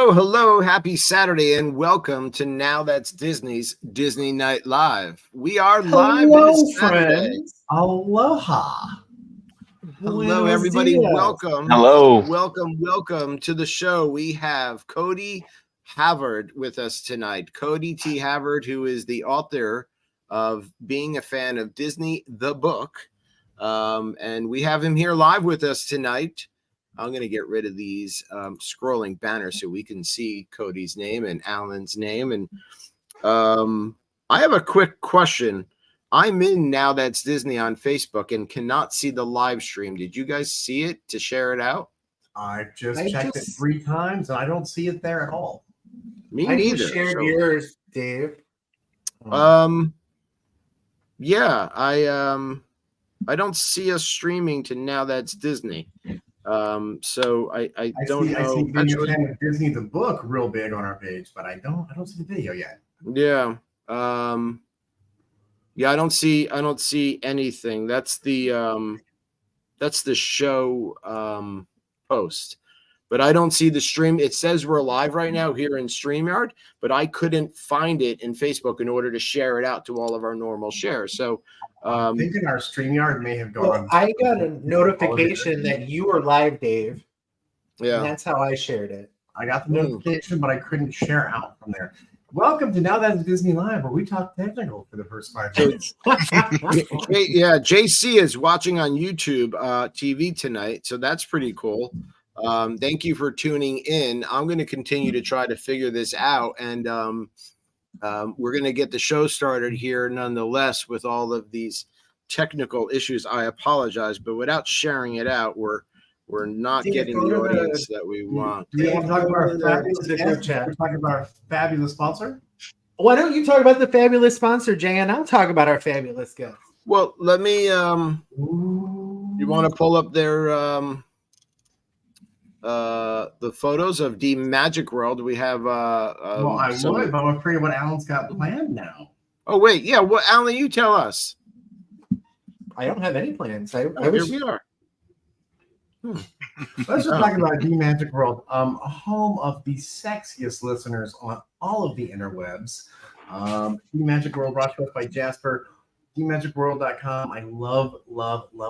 Hello, happy Saturday, and welcome to Now That's Disney's Disney Night Live. We are live this Saturday. Friends. Aloha. Hello, everybody. Welcome. Hello. Welcome to the show. We have Cody Havard with us tonight. Cody T. Havard, who is the author of Being a Fan of Disney, the book. And we have him here live with us tonight. I'm going to get rid of these scrolling banners so we can see Cody's name and Alan's name. And I have a quick question. I'm in Now That's Disney on Facebook and cannot see the live stream. Did you guys see it to share it out? I checked it 3 times and I don't see it there at all. Me neither. I shared yours, Dave. Yeah, I don't see us streaming to Now That's Disney. So I don't know. I see Being a Fan of Disney the book real big on our page, but I don't see the video yet. Yeah. Yeah, I don't see anything. That's the show post. But I don't see the stream. It says we're live right now here in StreamYard, but I couldn't find it in Facebook in order to share it out to all of our normal shares. So I'm thinking our StreamYard may have gone. Well, I got a notification that you were live, Dave. Yeah. And that's how I shared it. I got the notification, but I couldn't share out from there. Welcome to Now That's Disney Live, where we talk technical for the first 5 minutes. Yeah, JC is watching on YouTube TV tonight, so that's pretty cool. Thank you for tuning in. I'm going to continue to try to figure this out, and we're going to get the show started here nonetheless with all of these technical issues. I apologize, but without sharing it out, we're not getting the audience that we want. Do you want to talk about our fabulous guest? We're talking about our fabulous sponsor? Why don't you talk about the fabulous sponsor, Jay, and I'll talk about our fabulous guest. Well, let me you want to pull up their the photos of the Magic World. We have well, I would, but I'm afraid of what Alan's got planned now. Oh wait, yeah. Well, Alan, you tell us. I don't have any plans. Here we are. Let's just talk about the Magic World, home of the sexiest listeners on all of the interwebs. The Magic World brought to us by Jasper. TheMagicWorld.com. I love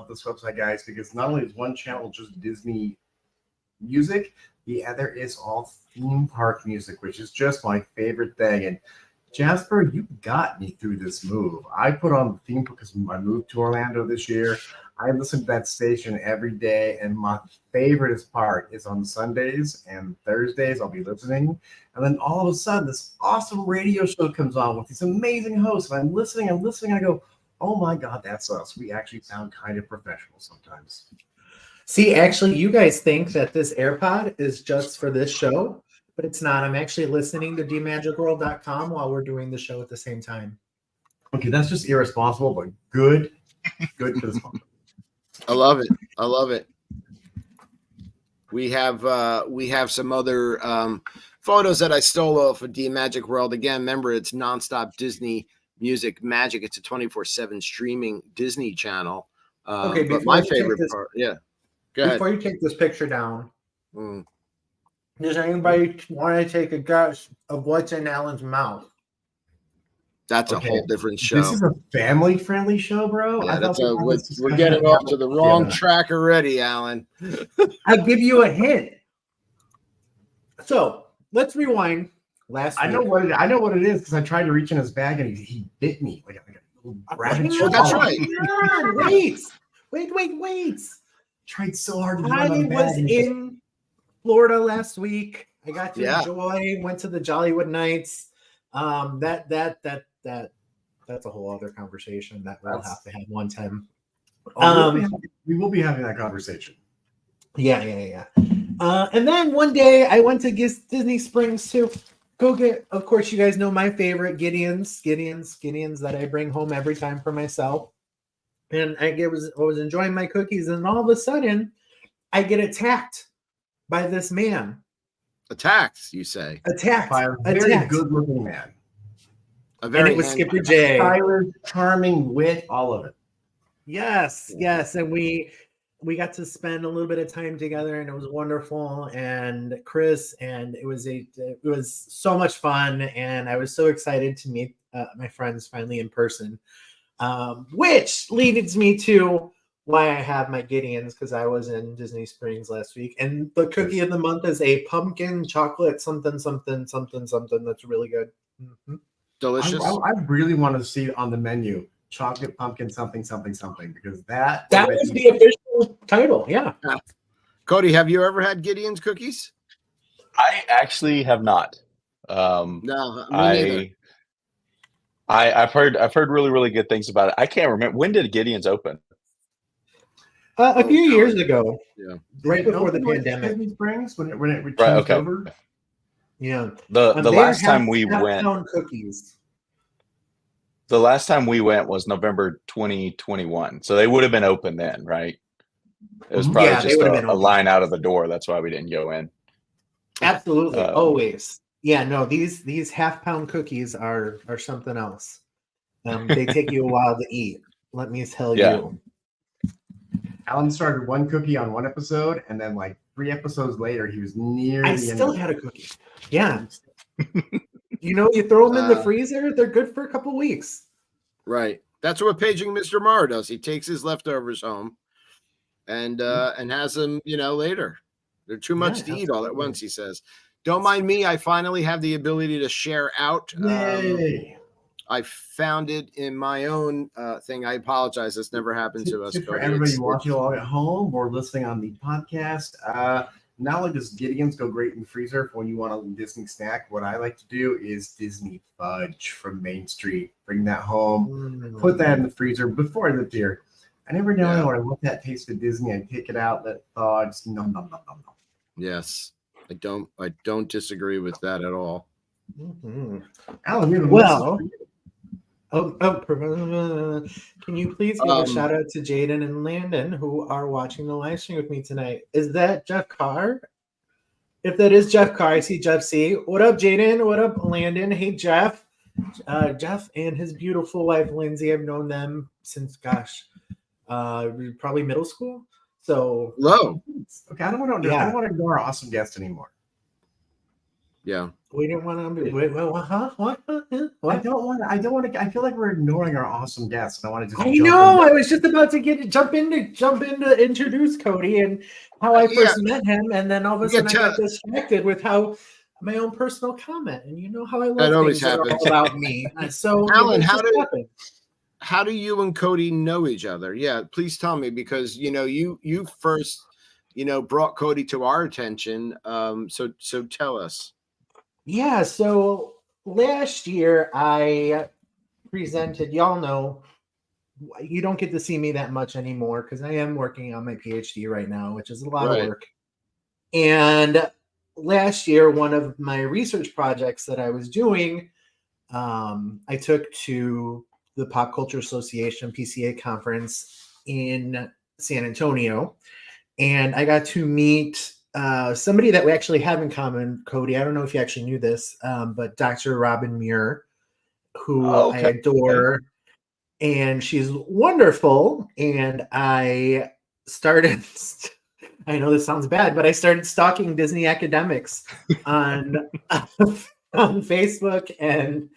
this website, guys, because not only is one channel just Disney music, the other is all theme park music, which is just my favorite thing. And Jasper, you got me through this move. I put on the theme because I moved to Orlando this year. I listen to that station every day, and my favorite part is on Sundays and Thursdays. I'll be listening, and then all of a sudden, this awesome radio show comes on with these amazing hosts, and I'm listening, and I go, "Oh my God, that's us." We actually sound kind of professional sometimes. See, actually, you guys think that this AirPod is just for this show, but it's not. I'm actually listening to DMagicWorld.com while we're doing the show at the same time. Okay, that's just irresponsible, but good for the sponsor. I love it. We have some other photos that I stole off of the Magic World. Again, remember, it's nonstop Disney music magic. It's a 24/7 streaming Disney channel. Okay, but my favorite part, yeah. Go ahead. Before you take this picture down, does anybody want to take a guess of what's in Alan's mouth? That's a whole different show. This is a family-friendly show, bro. Yeah, we're getting off to the wrong track already, Alan. I'll give you a hint. So let's rewind. I know what it is because I tried to reach in his bag and he bit me like a little rabbit. Oh, that's right. Wait. Tried so hard to I was in Florida last week. I got to enjoy. Went to the Jollywood Nights. That's a whole other conversation that we'll have to have one time. We will be having that conversation. Yeah. And then one day I went to Disney Springs to go get, of course, you guys know my favorite Gideon's that I bring home every time for myself. And I was enjoying my cookies, and all of a sudden I get attacked by this man. Attacked, you say? Attacked by a very good-looking man. And it was Skipper J. Tyler, charming, wit, all of it. Yes. And we got to spend a little bit of time together, and it was wonderful. And Chris, and it was so much fun, and I was so excited to meet my friends finally in person. Which leads me to why I have my Gideons, because I was in Disney Springs last week, and the cookie of the month is a pumpkin chocolate something that's really good. Mm-hmm. Delicious. I really want to see it on the menu. Chocolate pumpkin something because that was the official title. Yeah. Cody, have you ever had Gideon's cookies? I actually have not. No, me neither. I've heard really, really good things about it. I can't remember, when did Gideon's open? A few years ago. Yeah. Right before the pandemic. Disney Springs when it changed okay. over. Yeah. The last time we went, cookies. the last time we went was November 2021. So they would have been open then, right? It was probably just a line out of the door. That's why we didn't go in. Absolutely. Always. Yeah, no, these half-pound cookies are something else. They take you a while to eat. Let me tell you. Alan started one cookie on one episode, and then like 3 episodes later, he was near. I still had a cookie. Yeah. You throw them in the freezer; they're good for a couple weeks. Right. That's what Paging Mr. Morrow does. He takes his leftovers home, and has them, later. They're too much to eat all at once. He says. Don't mind me. I finally have the ability to share out. Yay. I found it in my own thing. I apologize. This never happened to us. For everybody watching along at home or listening on the podcast, not only does Gideon's go great in the freezer for when you want a Disney snack, what I like to do is Disney fudge from Main Street. Bring that home, put that in the freezer before I lived here. I never know when I want that taste of Disney. I take it out, let it thaw, just nom. Yes. I don't disagree with that at all. Mm-hmm. Alan, can you please give a shout out to Jaden and Landon who are watching the live stream with me tonight? Is that Jeff Carr? If that is Jeff Carr, I see Jeff C. What up, Jaden? What up, Landon? Hey, Jeff. Jeff and his beautiful wife, Lindsay. I've known them since, probably middle school. So low. Okay, I don't want to ignore our awesome guest anymore. Yeah. We didn't want to. Wait, what? I don't want to. I feel like we're ignoring our awesome guest. I want to just. I was just about to jump in to introduce Cody and how I first met him, and then all of a sudden I got distracted with how my own personal comment, and you know how I love that always things happens. that are all about me. So, Alan, how do you and Cody know each other? Yeah, please tell me, because you first brought Cody to our attention. So tell us. Yeah, so last year I presented, y'all know, you don't get to see me that much anymore because I am working on my Ph.D. right now, which is a lot of work. And last year, one of my research projects that I was doing, I took to the Pop Culture Association PCA conference in San Antonio, and I got to meet somebody that we actually have in common, Cody. I don't know if you actually knew this, but Dr. Robin Muir, who I adore, and she's wonderful. And I started, I know this sounds bad, but I started stalking Disney academics on Facebook and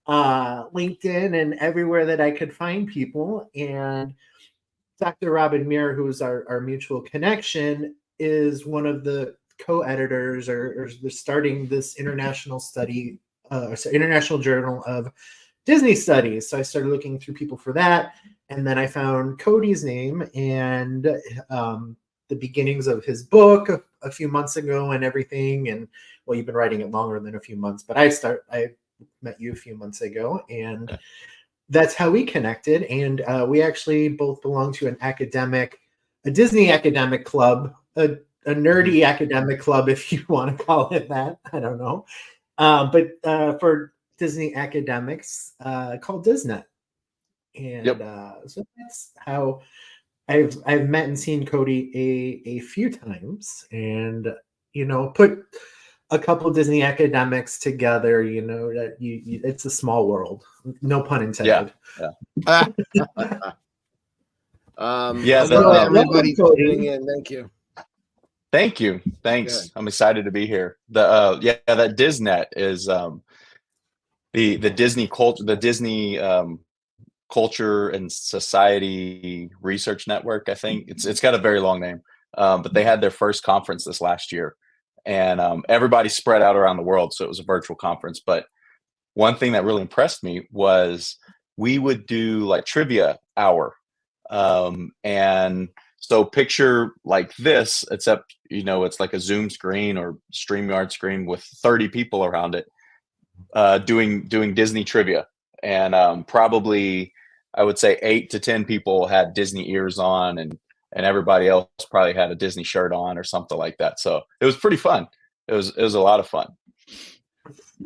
LinkedIn and everywhere that I could find people. And Dr. Robin Muir, who's our mutual connection, is one of the co-editors or starting this international journal of Disney studies. So I started looking through people for that. And then I found Cody's name and the beginnings of his book a few months ago and everything. And well, you've been writing it longer than a few months, but I met you a few months ago, and that's how we connected. And we actually both belong to a Disney academic club, a nerdy academic club, if you want to call it that. I don't know. But for Disney academics called Disnet. And so that's how I've met and seen Cody a few times, and put a couple of Disney academics together. That it's a small world. No pun intended. Yeah. Yeah, hello, welcome, everybody Cody. tuning in. Thank you. Thank you. Thanks. Good. I'm excited to be here. That Disnet is the Disney culture, the Disney Culture and Society Research Network. I think it's got a very long name, but they had their first conference this last year, and everybody spread out around the world, so it was a virtual conference. But one thing that really impressed me was we would do like trivia hour, and so picture like this, except it's like a Zoom screen or StreamYard screen with 30 people around it, doing Disney trivia, and probably I would say 8 to 10 people had Disney ears on, and everybody else probably had a Disney shirt on or something like that. So it was pretty fun. It was a lot of fun.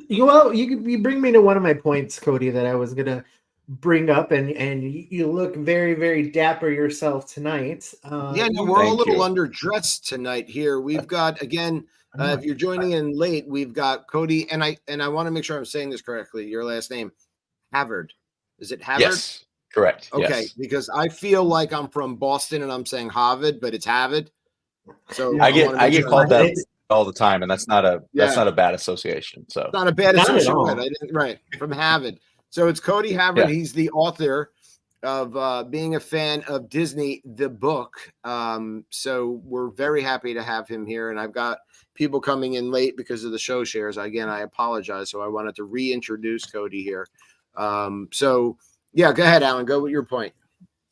Well, you bring me to one of my points, Cody, that I was gonna bring up, and you look very, very dapper yourself tonight. Yeah, no, we're all a little underdressed tonight here. We've got, again, if you're joining in late, we've got Cody, and I want to make sure I'm saying this correctly. Your last name, Havard. Is it Havard? Yes, correct. Okay, yes. Because I feel like I'm from Boston and I'm saying Harvard, but it's Havard. So I get called that all the time, and that's not a bad association. So it's not a bad association. Right, from Havard. So it's Cody Havard. Yeah. He's the author of being a fan of Disney, the book. So we're very happy to have him here. And I've got people coming in late because of the show shares. Again, I apologize. So I wanted to reintroduce Cody here. So yeah, go ahead, Alan. Go with your point.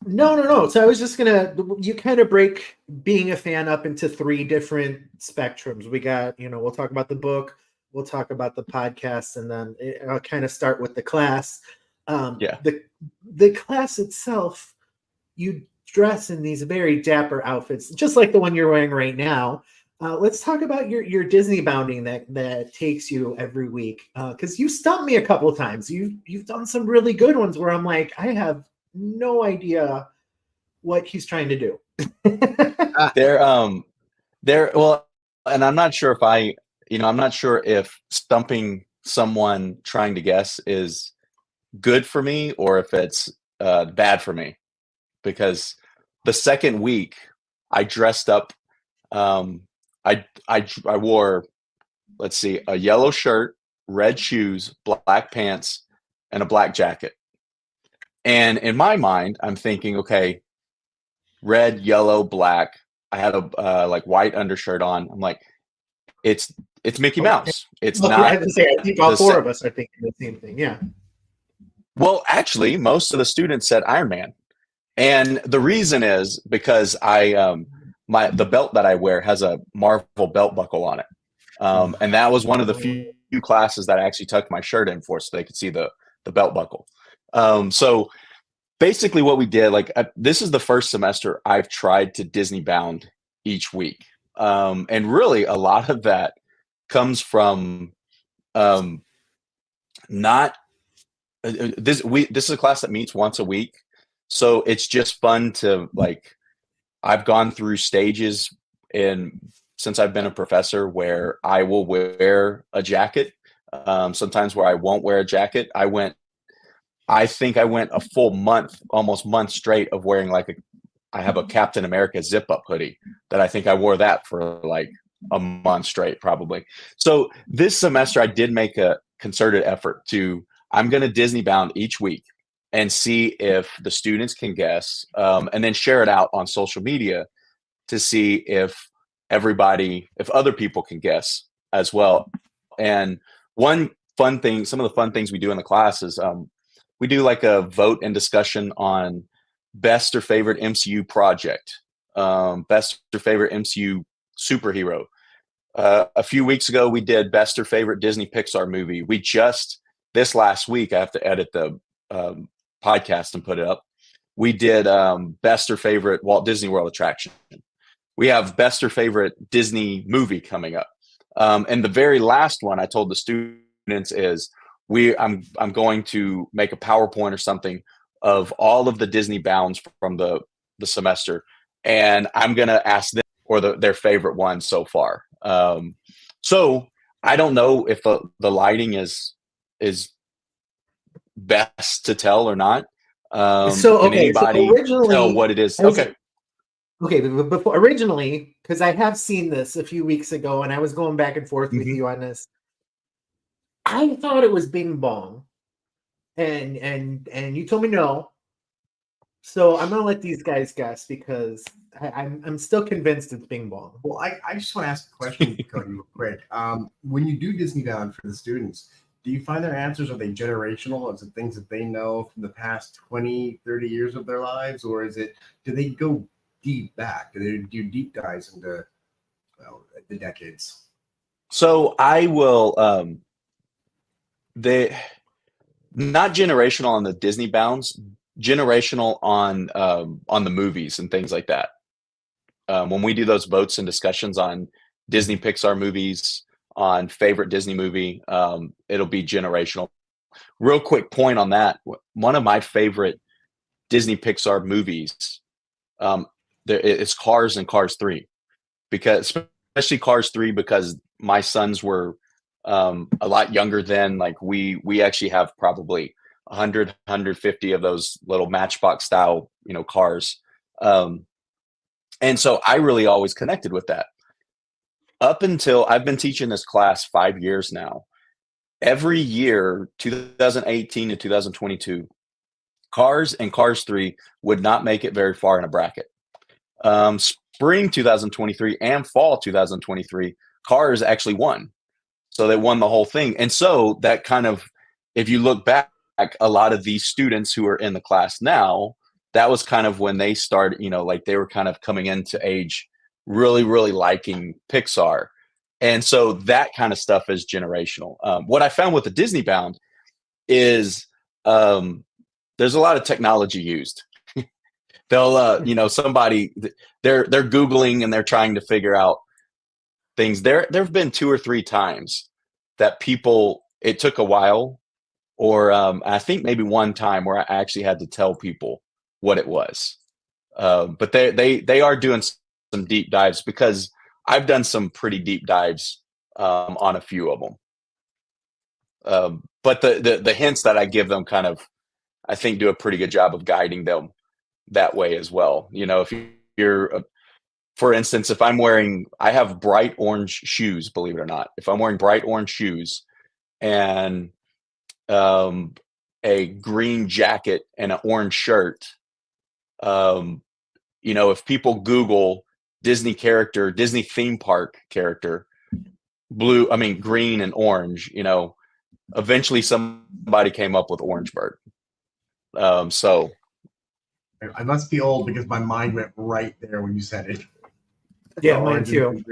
No. So I was just you kind of break being a fan up into 3 different spectrums. We got, we'll talk about the book, we'll talk about the podcast, and then I'll kind of start with the class. The class itself, you dress in these very dapper outfits, just like the one you're wearing right now. Let's talk about your Disney bounding that takes you every week, because you stumped me a couple of times. You've done some really good ones where I'm like, I have no idea what he's trying to do. Well, and I'm not sure if stumping someone trying to guess is good for me or if it's bad for me, because the second week I dressed up. I wore, let's see, a yellow shirt, red shoes, black pants, and a black jacket. And in my mind, I'm thinking, okay, red, yellow, black. I had a like white undershirt on. I'm like, it's Mickey Mouse. It's not. I have to say, I think all 4 of us are thinking the same thing. Yeah. Well, actually, most of the students said Iron Man, and the reason is because the belt that I wear has a Marvel belt buckle on it, and that was one of the few classes that I actually tucked my shirt in for, so they could see the belt buckle. So basically, what we did, this is the first semester I've tried to Disney bound each week, and really a lot of that comes from not. This is a class that meets once a week, so it's just fun to I've gone through stages since I've been a professor where I will wear a jacket, sometimes where I won't wear a jacket. I think I went a full almost month straight of wearing I have a Captain America zip up hoodie that I think I wore that for a month straight probably. So this semester I did make a concerted effort I'm going to Disney bound each week and see if the students can guess, and then share it out on social media to see if other people can guess as well. And some of the fun things we do in the class is we do a vote and discussion on best or favorite MCU project, best or favorite MCU superhero. A few weeks ago, we did best or favorite Disney Pixar movie. This last week, I have to edit the podcast and put it up. We did best or favorite Walt Disney World attraction. We have best or favorite Disney movie coming up. And the very last one I told the students is I'm going to make a PowerPoint or something of all of the Disney bounds from the semester, and I'm going to ask them or their favorite one so far. So I don't know if the lighting is best to tell or not. So Can okay, so anybody originally tell what it is? I was Okay. okay, but before originally, because I have seen this a few weeks ago, and I was going back and forth with Mhm. you on this. I thought it was Bing Bong, and you told me no. So I'm gonna let these guys guess because I'm still convinced it's Bing Bong. Well, I just want to ask a question, Cody, real quick. When you do Disneybound for the students, do you find their answers, are they generational? Is it things that they know from the past 20, 30 years of their lives? Or do they go deep back? Do they do deep dives into, well, the decades? So I will they not generational on the Disney bounds, generational on the movies and things like that. When we do those votes and discussions on Disney Pixar movies, on favorite Disney movie, it'll be generational. Real quick point on that. One of my favorite Disney Pixar movies, it's Cars and Cars 3, because especially Cars 3, because my sons were a lot younger then. Like we actually have probably 100, 150 of those little Matchbox style, cars. And so I really always connected with that. Up until I've been teaching this class 5 years now. Every year, 2018 to 2022, Cars and Cars 3 would not make it very far in a bracket. Spring 2023 and fall 2023, Cars actually won. So they won the whole thing. And so that kind of, if you look back, a lot of these students who are in the class now, that was kind of when they started, like they were kind of coming into age, really, really liking Pixar. And so that kind of stuff is generational. What I found with the Disney Bound is there's a lot of technology used. They'll, somebody, they're Googling and they're trying to figure out things. There have been 2 or 3 times that it took a while, or I think maybe one time where I actually had to tell people what it was. But they are doing some deep dives, because I've done some pretty deep dives on a few of them. But the hints that I give them kind of, I think, do a pretty good job of guiding them that way as well. If you're, for instance, if I have bright orange shoes, believe it or not. If I'm wearing bright orange shoes and a green jacket and an orange shirt, if people Google Disney theme park character, green and orange, eventually somebody came up with Orange Bird. So I must be old because my mind went right there when you said it. Yeah, mine too.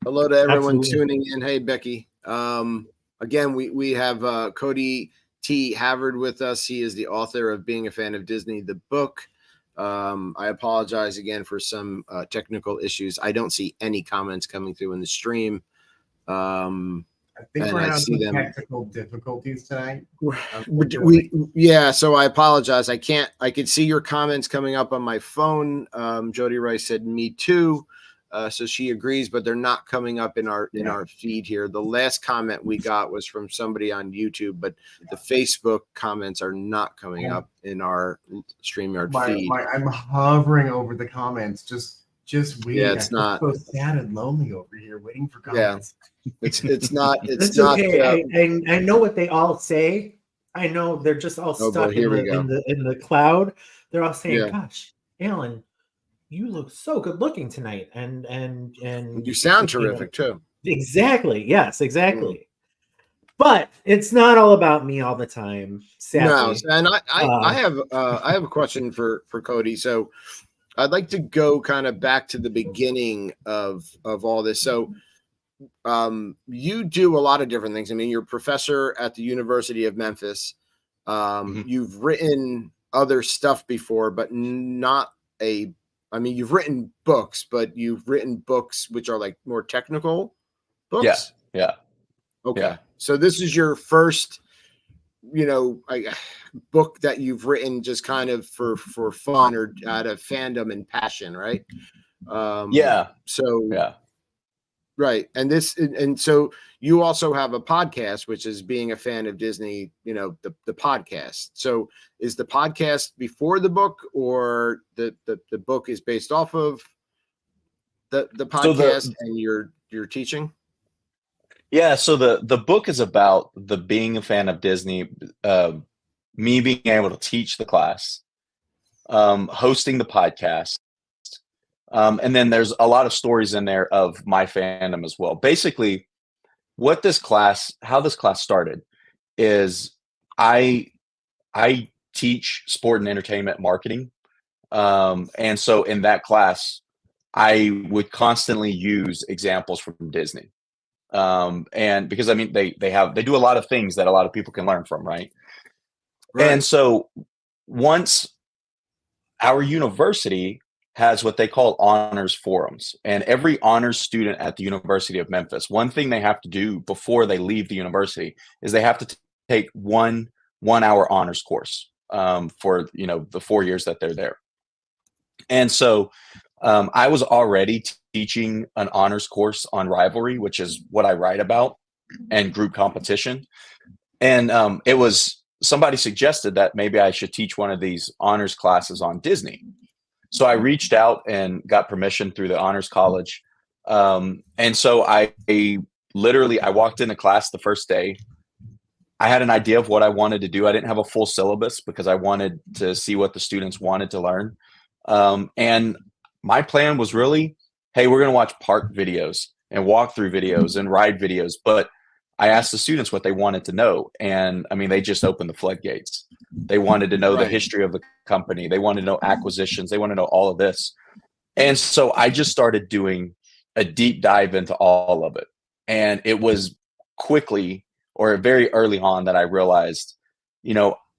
Hello to everyone Absolutely. tuning in. Hey, Becky. Again, we have Cody T. Havard with us. He is the author of Being a Fan of Disney, the book. I apologize again for some technical issues. I don't see any comments coming through in the stream. I think And we're I having see some them. technical difficulties tonight. So I apologize. I could see your comments coming up on my phone. Jody Rice said me too. So she agrees, but they're not coming up in our feed here. The last comment we got was from somebody on YouTube, but the Facebook comments are not coming up in our StreamYard feed. I'm hovering over the comments, just waiting. Yeah, it's not so sad and lonely over here, waiting for comments. It's not. It's okay. I know what they all say. I know they're just all stuck in the cloud. They're all saying, "Gosh, Alan, you look so good looking tonight," and you sound terrific too. Exactly. Yes. Exactly. But it's not all about me all the time. Sadly. No, and I have a question for Cody. So I'd like to go kind of back to the beginning of all this. So you do a lot of different things. I mean, you're a professor at the University of Memphis. You've written other stuff before, but you've written books, but you've written books which are like more technical books. Yeah. Okay. Yeah. So this is your first, book that you've written just kind of for fun or out of fandom and passion, right? Yeah. So yeah. Right. And so you also have a podcast, which is being a fan of Disney, the podcast. So is the podcast before the book, or the book is based off of the podcast and you're teaching? Yeah. So the book is about the being a fan of Disney, me being able to teach the class, hosting the podcast. And then there's a lot of stories in there of my fandom as well. Basically, how this class started is I teach sport and entertainment marketing. And so in that class, I would constantly use examples from Disney. And because they do a lot of things that a lot of people can learn from, right? And so once our university has what they call honors forums, and every honors student at the University of Memphis, one thing they have to do before they leave the university is they have to take one hour honors course for the 4 years that they're there. And so I was already teaching an honors course on rivalry, which is what I write about, and group competition. And it was somebody suggested that maybe I should teach one of these honors classes on Disney. So I reached out and got permission through the honors college. And so I walked into class the first day. I had an idea of what I wanted to do. I didn't have a full syllabus because I wanted to see what the students wanted to learn. And my plan was really, hey, we're going to watch park videos and walkthrough videos and ride videos. But I asked the students what they wanted to know. And they just opened the floodgates. They wanted to know the history of the company. They wanted to know acquisitions. They want to know all of this. And so I just started doing a deep dive into all of it. And it was quickly, or very early on, that I realized,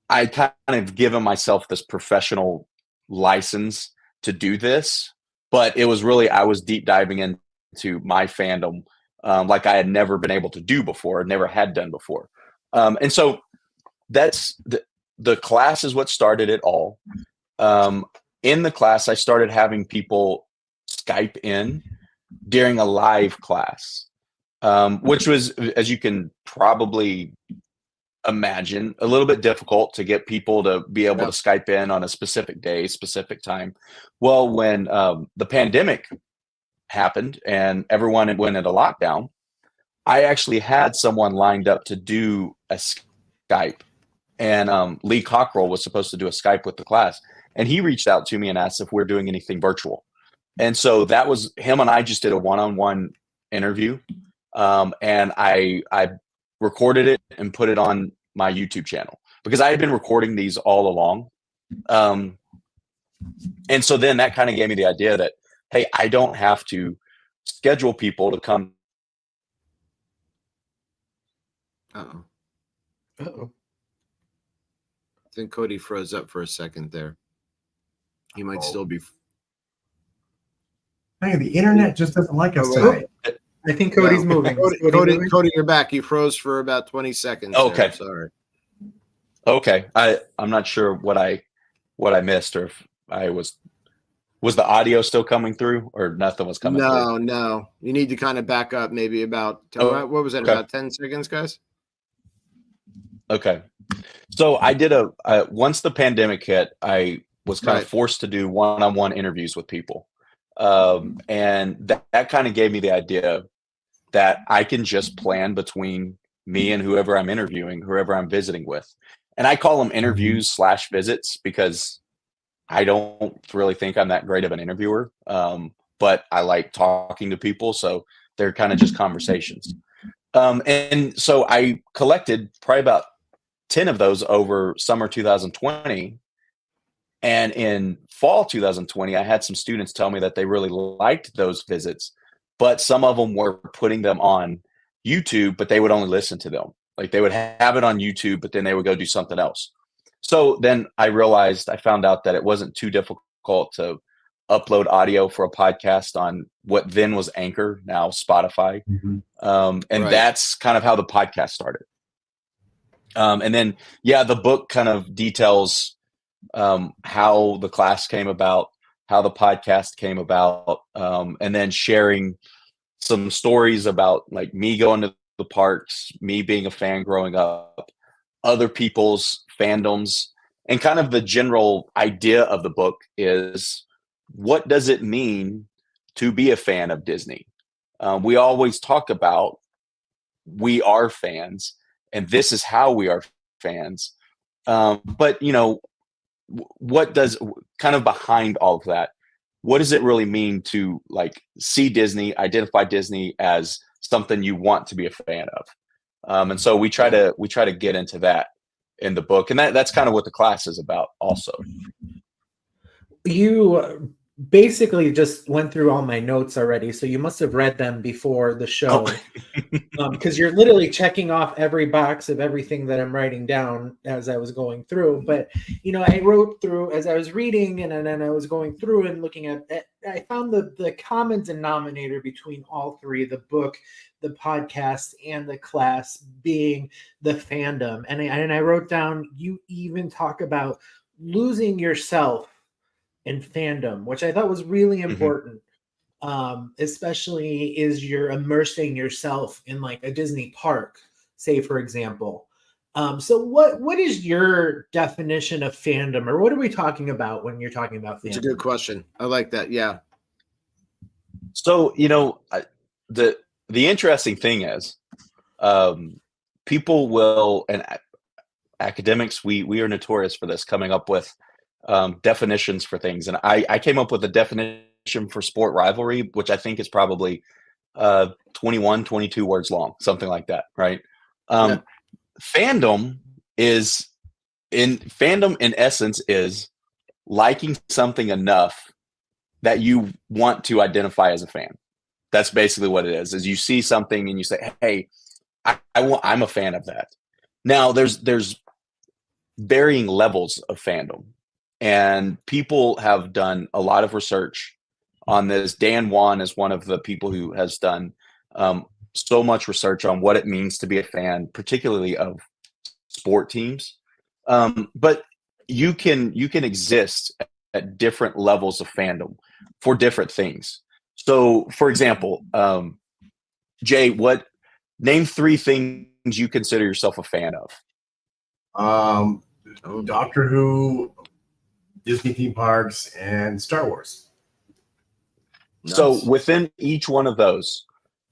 I kind of given myself this professional license to do this, but it was really, I was deep diving into my fandom like I had never been able to do before, never had done before. And so that's the class is what started it all. In the class, I started having people Skype in during a live class, which was, as you can probably imagine, a little bit difficult to get people to be able to Skype in on a specific day, specific time. Well, when the pandemic happened and everyone went into lockdown, I actually had someone lined up to do a Skype. And Lee Cockrell was supposed to do a Skype with the class. And he reached out to me and asked if we're doing anything virtual. And so that was him, and I just did a one-on-one interview. And I recorded it and put it on my YouTube channel because I had been recording these all along. And so then that kind of gave me the idea that, hey, I don't have to schedule people to come. Uh-oh. Uh-oh. I think Cody froze up for a second there. He might still be. Hey, the internet just doesn't like us tonight. I think Cody's moving. Cody, you're back. You froze for about 20 seconds. Okay. There. Sorry. Okay. I'm not sure what I missed, or if I was the audio still coming through, or nothing was coming through? No. You need to kind of back up maybe about, what was that, about 10 seconds, guys? Okay. So I did once the pandemic hit, I was kind of forced to do one-on-one interviews with people. And that kind of gave me the idea that I can just plan between me and whoever I'm interviewing, whoever I'm visiting with. And I call them interviews / visits because I don't really think I'm that great of an interviewer. But I like talking to people. So they're kind of just conversations. And so I collected probably about 10 of those over summer 2020. And in fall 2020, I had some students tell me that they really liked those visits, but some of them were putting them on YouTube, but they would only listen to them. Like they would have it on YouTube, but then they would go do something else. So then I found out that it wasn't too difficult to upload audio for a podcast on what then was Anchor, now Spotify. That's kind of how the podcast started. And then, the book kind of details how the class came about, how the podcast came about, and then sharing some stories about like me going to the parks, me being a fan growing up, other people's fandoms, and kind of the general idea of the book is, what does it mean to be a fan of Disney? We always talk about we are fans, and this is how we are fans. But what does, kind of behind all of that, what does it really mean to like see Disney, identify Disney as something you want to be a fan of? And so we try to get into that in the book, and that's kind of what the class is about also. You basically just went through all my notes already, so you must have read them before the show. Because you're literally checking off every box of everything that I'm writing down as I was going through. But I wrote through as I was reading, and then I was going through and looking at it. I found the common denominator between all three: the book, the podcast, and the class, being the fandom. And I wrote down, you even talk about losing yourself in fandom, which I thought was really important. Especially is you're immersing yourself in like a Disney park, say for example. So what is your definition of fandom, or what are we talking about when you're talking about fandom? It's a good question. I like that. Yeah. So the interesting thing is, people will, and academics, we are notorious for this, coming up with definitions for things. And I came up with a definition for sport rivalry, which I think is probably 21, 22 words long, something like that, right? Fandom in essence is liking something enough that you want to identify as a fan. That's basically what it is you see something and you say, hey, I'm a fan of that. Now there's varying levels of fandom, and people have done a lot of research on this. Dan Wan is one of the people who has done so much research on what it means to be a fan, particularly of sport teams. But you can exist at different levels of fandom for different things. So, for example, Jay, name 3 things you consider yourself a fan of? Doctor Who, Disney theme parks, and Star Wars. Nice. So within each one of those,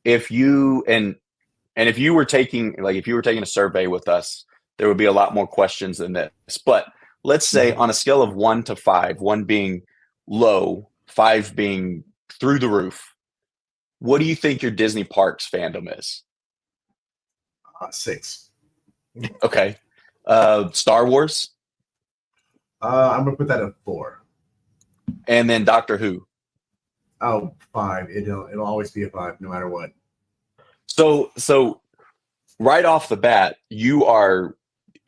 if you were taking a survey with us, there would be a lot more questions than this. But let's say on a scale of 1 to 5, 1 being low, 5 being through the roof, what do you think your Disney parks fandom is? 6. Okay. Star Wars? I'm gonna put that at 4. And then Doctor Who? Oh, 5. It'll always be a 5, no matter what. So right off the bat, you are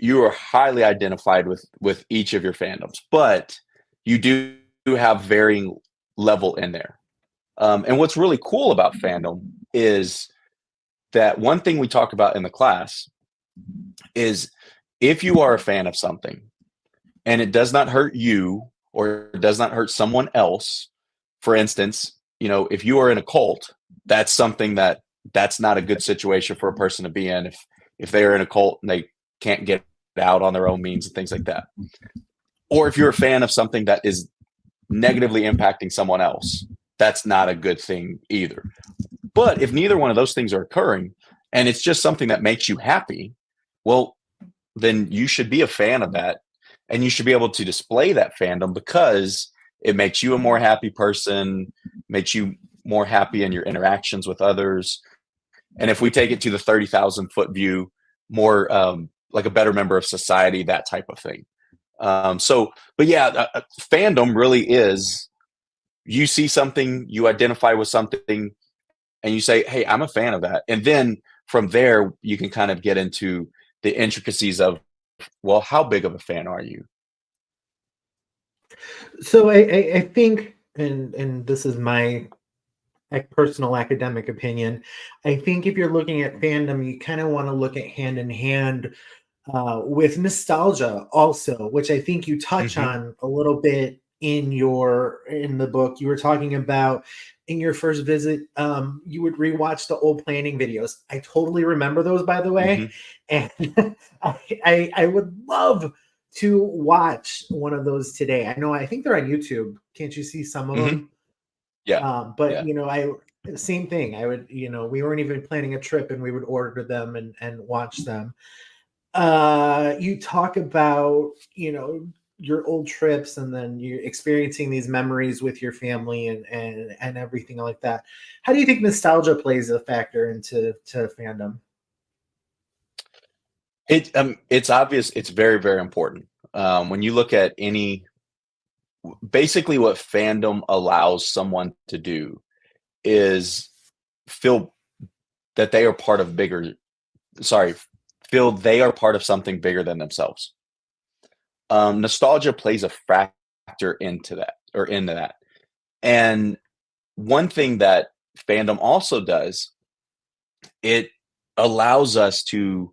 highly identified with each of your fandoms, but you do have varying level in there. And what's really cool about fandom is that one thing we talk about in the class is, if you are a fan of something and it does not hurt you or it does not hurt someone else, for instance, if you are in a cult, that's something that's not a good situation for a person to be in. If they are in a cult and they can't get out on their own means and things like that. Or if you're a fan of something that is negatively impacting someone else, that's not a good thing either. But if neither one of those things are occurring and it's just something that makes you happy, well, then you should be a fan of that, and you should be able to display that fandom because it makes you a more happy person, makes you more happy in your interactions with others. And if we take it to the 30,000 foot view, more like a better member of society, that type of thing. But yeah, fandom really is, you see something, you identify with something, and you say, hey, I'm a fan of that. And then from there, you can kind of get into the intricacies of, well, how big of a fan are you? So I think, and this is my personal academic opinion, I think if you're looking at fandom, you kind of want to look at hand in hand with nostalgia also, which I think you touch on a little bit in the book. You were talking about in your first visit, you would rewatch the old planning videos. I totally remember those, by the way. And I would love to watch one of those today. I think they're on YouTube. Can't you see some of them? Yeah. But Yeah. same thing. I would, we weren't even planning a trip and we would order them and watch them. You talk about, your old trips and then you're experiencing these memories with your family and everything like that. How do you think nostalgia plays a factor into fandom? It's obvious. It's very, very important. When you look at basically what fandom allows someone to do is feel that they are part of feel they are part of something bigger than themselves. Nostalgia plays a factor into that. And one thing that fandom also does, it allows us to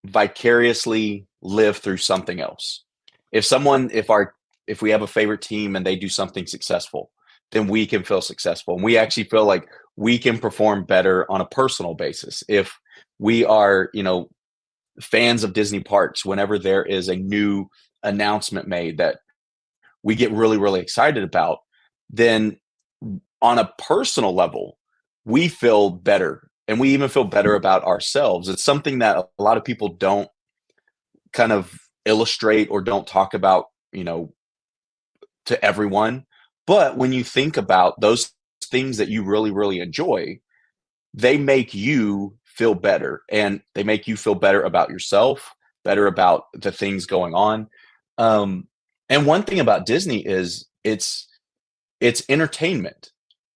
vicariously live through something else. If we have a favorite team and they do something successful, then we can feel successful. And we actually feel like we can perform better on a personal basis. If we are, fans of Disney parks, whenever there is a new announcement made that we get really, really excited about, then on a personal level, we feel better. And we even feel better about ourselves. It's something that a lot of people don't kind of illustrate or don't talk about, to everyone. But when you think about those things that you really, really enjoy, they make you feel better, and they make you feel better about yourself, better about the things going on. And one thing about Disney is it's entertainment.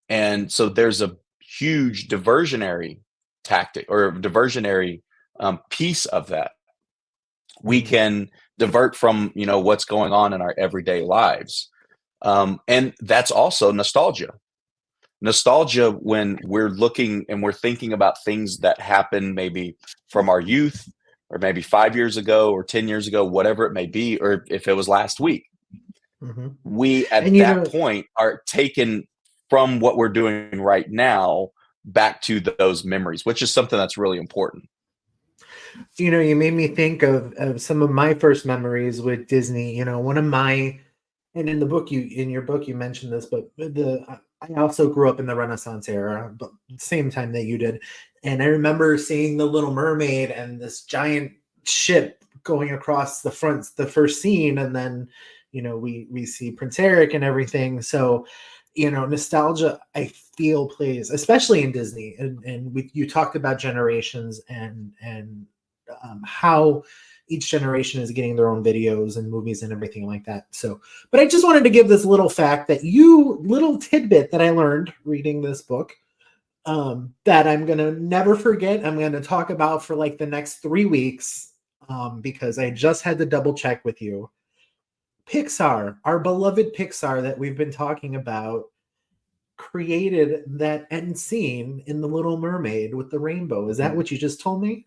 And so there's a huge diversionary tactic or diversionary piece of that. We can divert from, what's going on in our everyday lives. And that's also nostalgia. Nostalgia, when we're looking and we're thinking about things that happened maybe from our youth or maybe 5 years ago or 10 years ago, whatever it may be, or if it was last week, we at that point are taken from what we're doing right now back to those memories, which is something that's really important. You made me think of some of my first memories with Disney. One of my, and in your book you mentioned this, but I also grew up in the Renaissance era, but same time that you did. And I remember seeing The Little Mermaid and this giant ship going across the first scene. And then, we see Prince Eric and everything. So, nostalgia, I feel, plays, especially in Disney. And you talked about generations and how each generation is getting their own videos and movies and everything like that. So, but I just wanted to give this little fact little tidbit that I learned reading this book, that I'm going to never forget. I'm going to talk about for like the next 3 weeks, because I just had to double check with you. Pixar, our beloved Pixar that we've been talking about, created that end scene in The Little Mermaid with the rainbow. Is that what you just told me?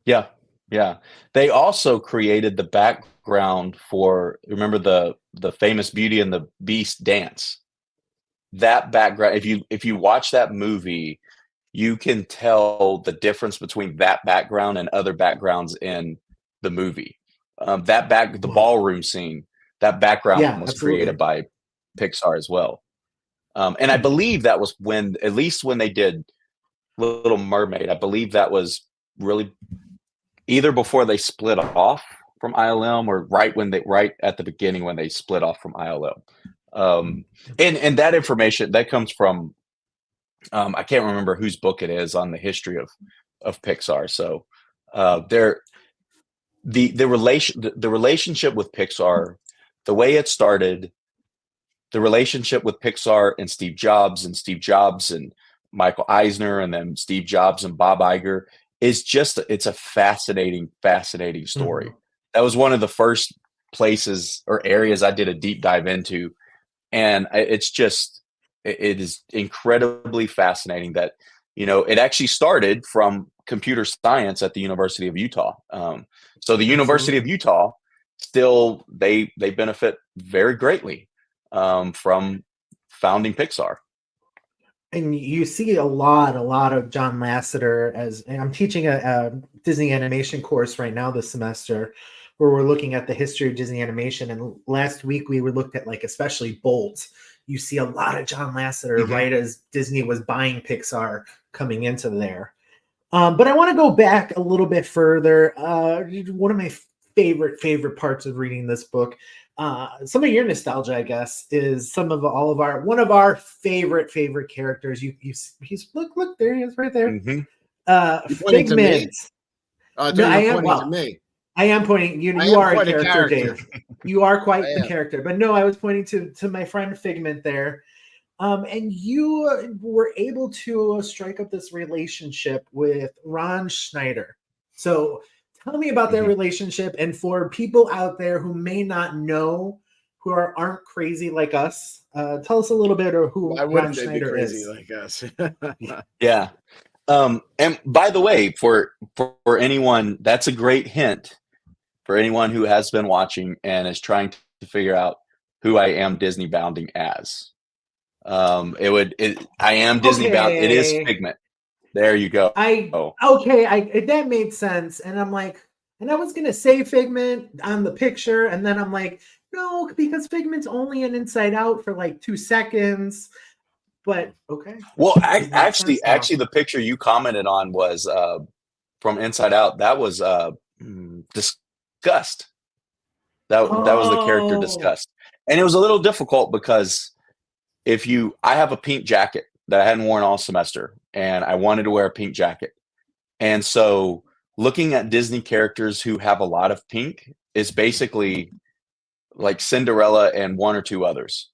Yeah. Yeah. They also created the background for, remember the famous Beauty and the Beast dance. That background, if you watch that movie, you can tell the difference between that background and other backgrounds in the movie. The ballroom scene, that background was created by Pixar as well. And I believe that was at least when they did Little Mermaid, I believe that was really either before they split off from ILM or right at the beginning when they split off from ILM. And that information that comes from, I can't remember whose book it is on the history of Pixar. So the relationship with Pixar, the way it started, the relationship with Pixar and Steve Jobs and Michael Eisner and then Steve Jobs and Bob Iger is it's a fascinating story. That was one of the first places or areas I did a deep dive into. And it is incredibly fascinating that, it actually started from computer science at the University of Utah. So the University of Utah still they benefit very greatly from founding Pixar. And you see a lot of John Lasseter and I'm teaching a Disney animation course right now this semester where we're looking at the history of Disney animation. And last week we were looked at, like, especially Bolt. You see a lot of John Lasseter right as Disney was buying Pixar coming into there. But I want to go back a little bit further. One of my favorite parts of reading this book, some of your nostalgia, I guess, is one of our favorite characters. He's look there he is right there. Figment. No, I am pointing to me. I am pointing. You are a character, Dave. You are quite the character. But no, I was pointing to my friend Figment there. And you were able to strike up this relationship with Ron Schneider. So tell me about that relationship. And for people out there who may not know, who aren't crazy like us, tell us a little bit of who Ron Schneider is. Like us? Yeah. And by the way, for anyone, that's a great hint for anyone who has been watching and is trying to figure out who I am Disney bounding as. I am Disney bound. It is Figment. There you go. That made sense. And I'm like, and I was gonna say Figment on the picture, and then I'm like, no, because Figment's only an Inside Out for like 2 seconds. But okay. Well, actually, the picture you commented on was from Inside Out. That was Disgust. That was the character Disgust, and it was a little difficult because I have a pink jacket that I hadn't worn all semester, and I wanted to wear a pink jacket. And so looking at Disney characters who have a lot of pink is basically like Cinderella and one or two others.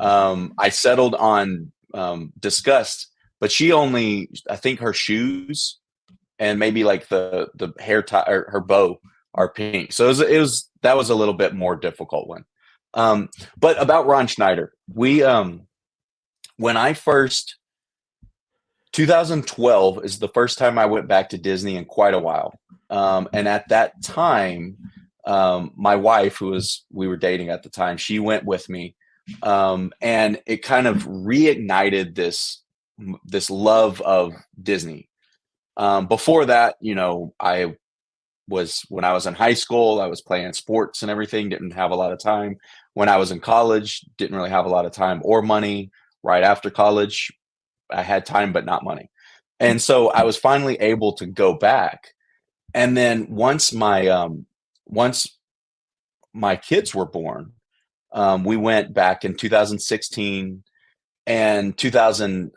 I settled on Disgust, but she only, I think her shoes and maybe like the hair tie or her bow are pink. So that was a little bit more difficult one. But about Ron Schneider, when I first, 2012 is the first time I went back to Disney in quite a while. And at that time, my wife, we were dating at the time, she went with me. And it kind of reignited this love of Disney. Before that, when I was in high school, I was playing sports and everything, didn't have a lot of time. When I was in college, didn't really have a lot of time or money. Right after college, I had time, but not money. And so I was finally able to go back. And then once my kids were born, we went back in 2016 and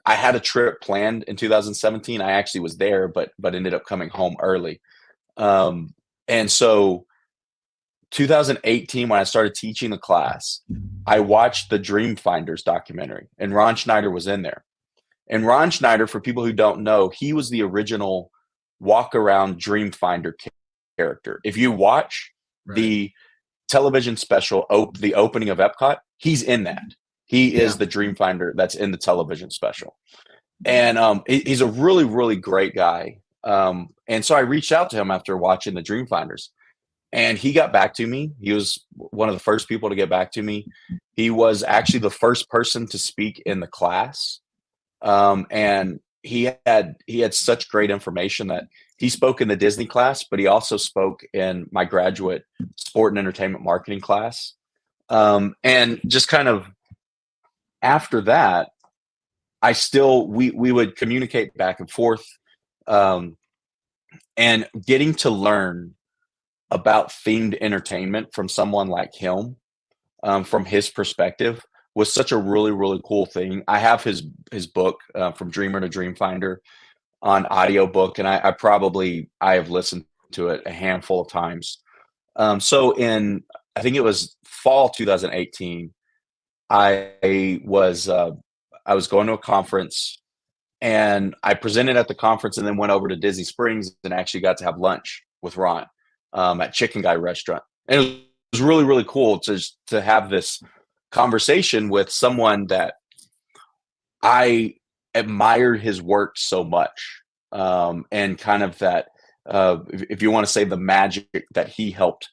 I had a trip planned in 2017. I actually was there, but ended up coming home early. And so 2018, when I started teaching the class, I watched the Dreamfinders documentary, and Ron Schneider was in there. And Ron Schneider, for people who don't know, he was the original walk-around Dreamfinder character. If you watch the television special, the opening of Epcot, he's in that. He is the Dreamfinder that's in the television special. And he's a really, really great guy. And so I reached out to him after watching the Dreamfinders. And he got back to me. He was one of the first people to get back to me. He was actually the first person to speak in the class. And he had such great information that he spoke in the Disney class, but he also spoke in my graduate sport and entertainment marketing class. And just kind of after that, we would communicate back and forth, and getting to learn about themed entertainment from someone like him, from his perspective, was such a really, really cool thing. I have his book, From Dreamer to Dreamfinder, on audiobook, and I have listened to it a handful of times. So I think it was fall 2018, I was going to a conference, and I presented at the conference and then went over to Disney Springs and actually got to have lunch with Ron at Chicken Guy restaurant. And it was really, really cool to have this conversation with someone that I admired his work so much, and kind of that, if you want to say, the magic that he helped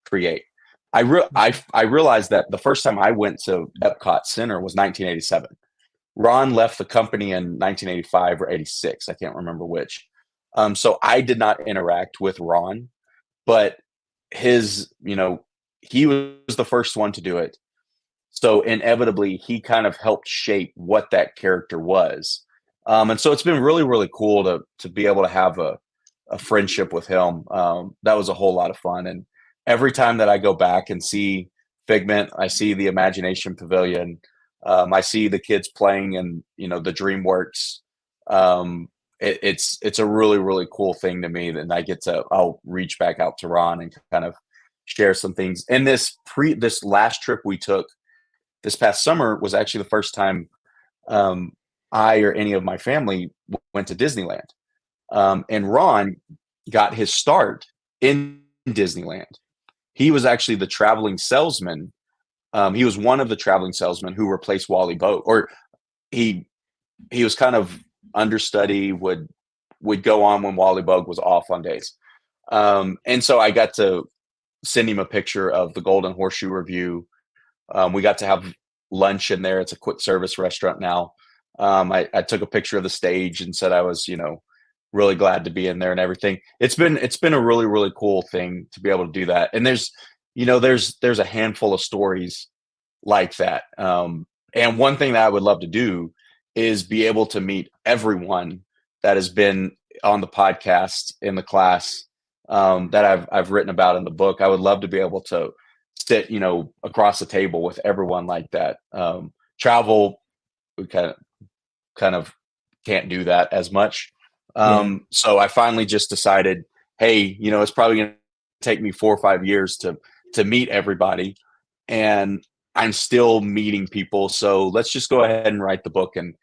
create. I realized that the first time I went to Epcot Center was 1987. Ron left the company in 1985 or 86. I can't remember which. So I did not interact with Ron, but his, he was the first one to do it. So inevitably, he kind of helped shape what that character was. And so it's been really, really cool to be able to have a friendship with him. That was a whole lot of fun. And every time that I go back and see Figment, I see the Imagination Pavilion, I see the kids playing in, the DreamWorks. It's a really, really cool thing to me. And I'll reach back out to Ron and kind of share some things. And this last trip we took this past summer was actually the first time I or any of my family went to Disneyland. And Ron got his start in Disneyland. He was actually the traveling salesman. He was one of the traveling salesmen who replaced Wally Boat, or he was kind of understudy, would go on when Wally Boat was off on days. And so I got to send him a picture of the Golden Horseshoe Review. We got to have lunch in there. It's a quick service restaurant now. I took a picture of the stage and said I was, really glad to be in there and everything. It's been a really, really cool thing to be able to do that. And there's a handful of stories like that. And one thing that I would love to do is be able to meet everyone that has been on the podcast in the class that I've written about in the book. I would love to be able to sit, across the table with everyone like that. Travel, we kind of can't do that as much. So I finally just decided, hey, it's probably going to take me 4 or 5 years to meet everybody, and I'm still meeting people. So let's just go ahead and write the book and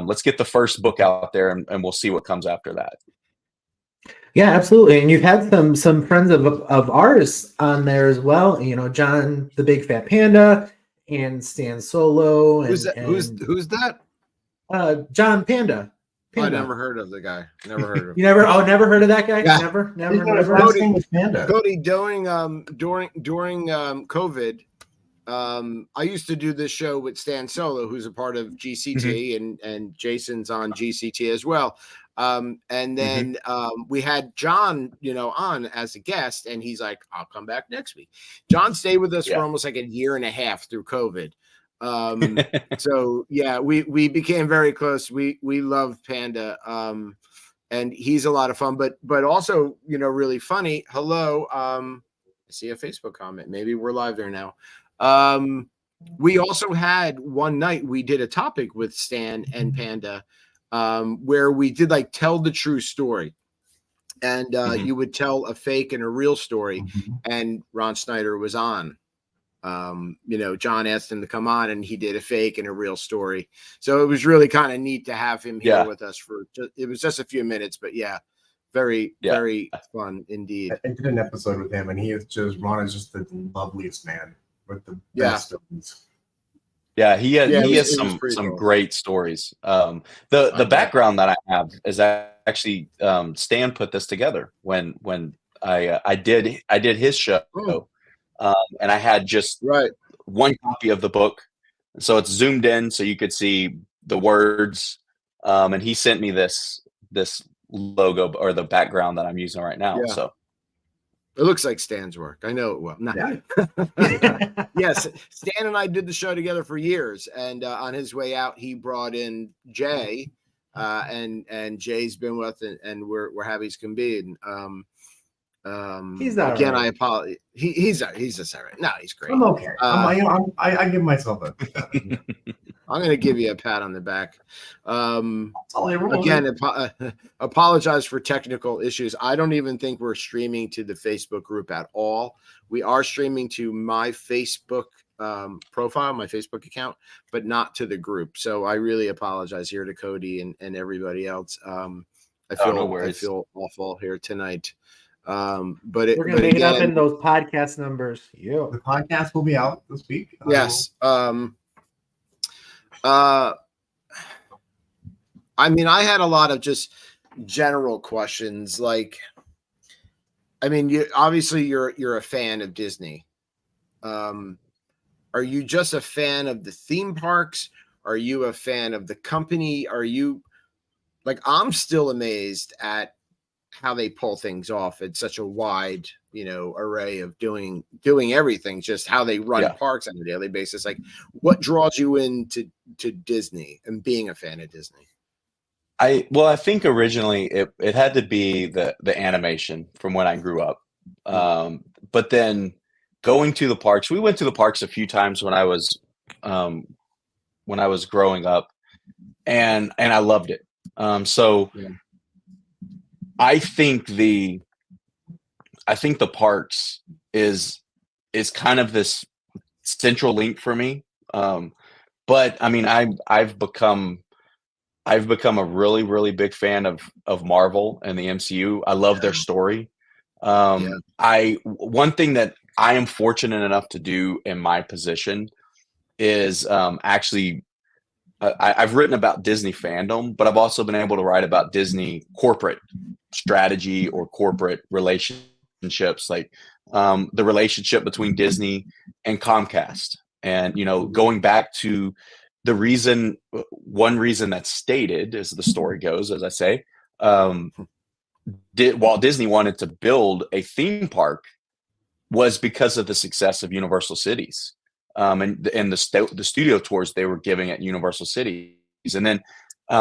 let's get the first book out there, and we'll see what comes after that. Yeah, absolutely. And you've had some friends of ours on there as well. John the Big Fat Panda and Stan Solo. And, who's that? John Panda. I never heard of the guy. Never heard of him. You never heard of that guy? Yeah. Never. Cody, during COVID, I used to do this show with Stan Solo, who's a part of GCT, and Jason's on GCT as well. And then we had John, on as a guest, and he's like, I'll come back next week. John stayed with us for almost like a year and a half through COVID. So yeah, we became very close. We love Panda. And he's a lot of fun, but also, really funny. Hello. I see a Facebook comment. Maybe we're live there now. We also had one night we did a topic with Stan and Panda, where we did like tell the true story, and you would tell a fake and a real story, and Ron Snyder was on. John asked him to come on, and he did a fake and a real story. So it was really kind of neat to have him here with us it was just a few minutes, but very fun indeed. I did an episode with him, and Ron is just the loveliest man with the best stories. Yeah, he has some cool, great stories. The background that I have is actually Stan put this together when I did his show. And I had just one copy of the book, so it's zoomed in so you could see the words. And he sent me this logo or the background that I'm using right now. Yeah. So it looks like Stan's work. I know it will. Yes, Stan and I did the show together for years, and on his way out, he brought in Jay, and Jay's been with, and we're happy as can be. And he's not again. Right. I apologize. He's just all right. No, he's great. I'm okay. I give myself a. I'm going to give you a pat on the back. Again, apologize for technical issues. I don't even think we're streaming to the Facebook group at all. We are streaming to my Facebook profile, my Facebook account, but not to the group. So I really apologize here to Cody and everybody else. I feel awful here tonight. But we're going to make it up in those podcast numbers. Yeah, the podcast will be out this week. Yes. I mean, I had a lot of just general questions. Like, I mean, you're a fan of Disney. Are you just a fan of the theme parks? Are you a fan of the company? Are you like, I'm still amazed at how they pull things off at such a wide, array of doing everything, just how they run Yeah. parks on a daily basis. Like, what draws you into Disney and being a fan of Disney? I think originally it had to be the animation from when I grew up. But then going to the parks, we went to the parks a few times when I was growing up, and I loved it. So Yeah. I think the parks is kind of this central link for me. But I mean, I've become a really, really big fan of Marvel and the MCU. I love their story. One thing that I am fortunate enough to do in my position is actually I've written about Disney fandom, but I've also been able to write about Disney corporate strategy or corporate relationships, like the relationship between Disney and Comcast. And, going back to one reason that's stated, as the story goes, as I say, Walt Disney wanted to build a theme park was because of the success of Universal Cities, and the studio tours they were giving at Universal Cities. And then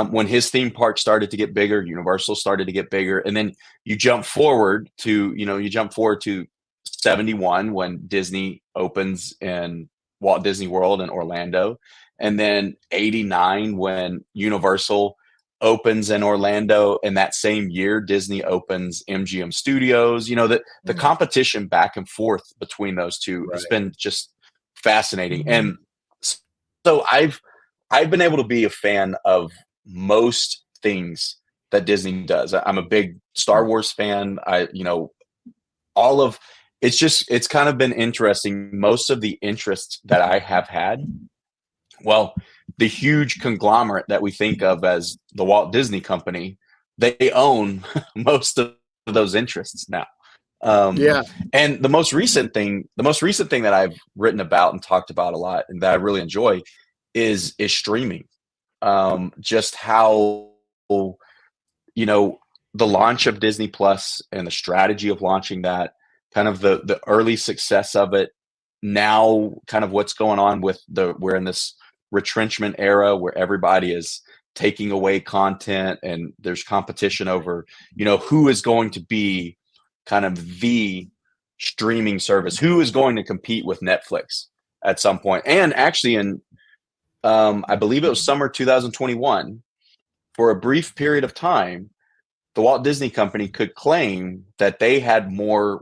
when his theme park started to get bigger, Universal started to get bigger. And then you jump forward to 71 when Disney opens in Walt Disney World in Orlando. And then 89 when Universal opens in Orlando, and that same year Disney opens MGM Studios. The competition back and forth between those two has been just fascinating. And so I've been able to be a fan of most things that Disney does. I'm a big Star Wars fan. It's kind of been interesting. Most of the interests that I have had, well, the huge conglomerate that we think of as the Walt Disney Company, they own most of those interests now. And the most recent thing that I've written about and talked about a lot, and that I really enjoy, is streaming. Just how, the launch of Disney Plus and the strategy of launching that, kind of the early success of it. Now, kind of what's going on we're in this retrenchment era where everybody is taking away content, and there's competition over, who is going to be kind of the streaming service, who is going to compete with Netflix at some point. And actually I believe it was summer 2021, for a brief period of time, the Walt Disney Company could claim that they had more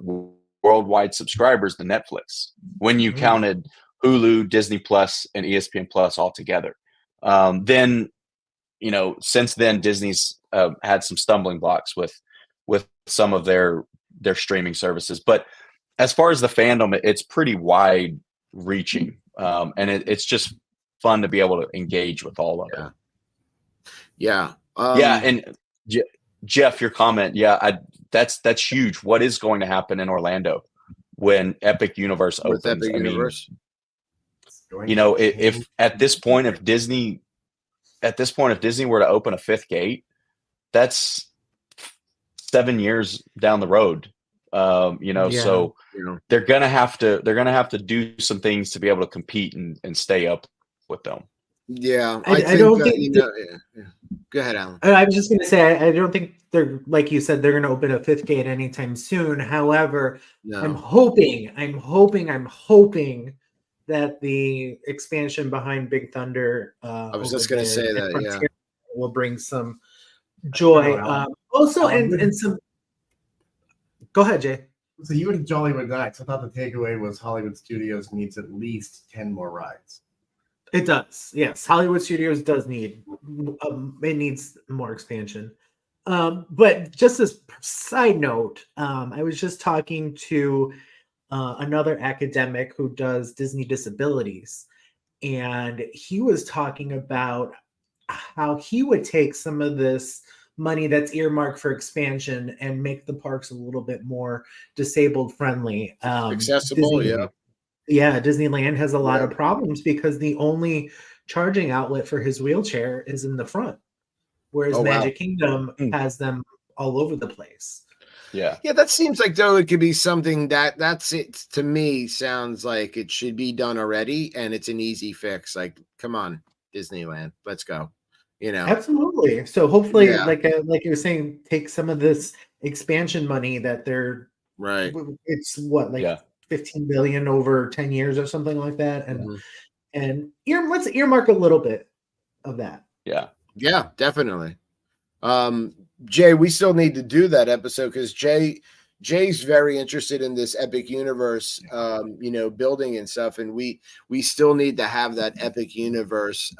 worldwide subscribers than Netflix when you counted Hulu, Disney Plus, and ESPN Plus all together. Then, since then, Disney's had some stumbling blocks with some of their streaming services. But as far as the fandom, it's pretty wide reaching, and it's just fun to be able to engage with all of it. Yeah. And Jeff, your comment, that's huge. What is going to happen in Orlando when Epic Universe opens? Epic Universe? If at this point, if Disney were to open a fifth gate, that's 7 years down the road. So they're gonna have to do some things to be able to compete and stay up with them. Yeah, I don't think. Go ahead, Alan. I was just going to say, I don't think they're, like you said, they're going to open a fifth gate anytime soon. However, I'm hoping that the expansion behind Big Thunder, I was just going to say that, will bring some joy. Also, and some. Go ahead, Jay. So you went to Jollywood Nights. I thought the takeaway was Hollywood Studios needs at least 10 more rides. It does, yes. Hollywood Studios does need it needs more expansion. But just as a side note, I was just talking to another academic who does Disney disabilities, and he was talking about how he would take some of this money that's earmarked for expansion and make the parks a little bit more disabled friendly, accessible. Disney, Yeah, Disneyland has a lot of Yeah. problems because the only charging outlet for his wheelchair is in the front, whereas Oh, wow. Magic Kingdom Mm. has them all over the place. Yeah. Yeah, that seems like though it could be something that's it to me sounds like it should be done already and it's an easy fix. Like, come on, Disneyland, let's go. You know. Absolutely. So hopefully, Yeah, like you were saying, take some of this expansion money that they're right. it's what like Yeah. 15 billion over 10 years or something like that, Mhm. and let's earmark a little bit of that. Yeah. Yeah, definitely. Jay, we still need to do that episode because Jay's very interested in this epic universe, building and stuff, and we still need to have that epic universe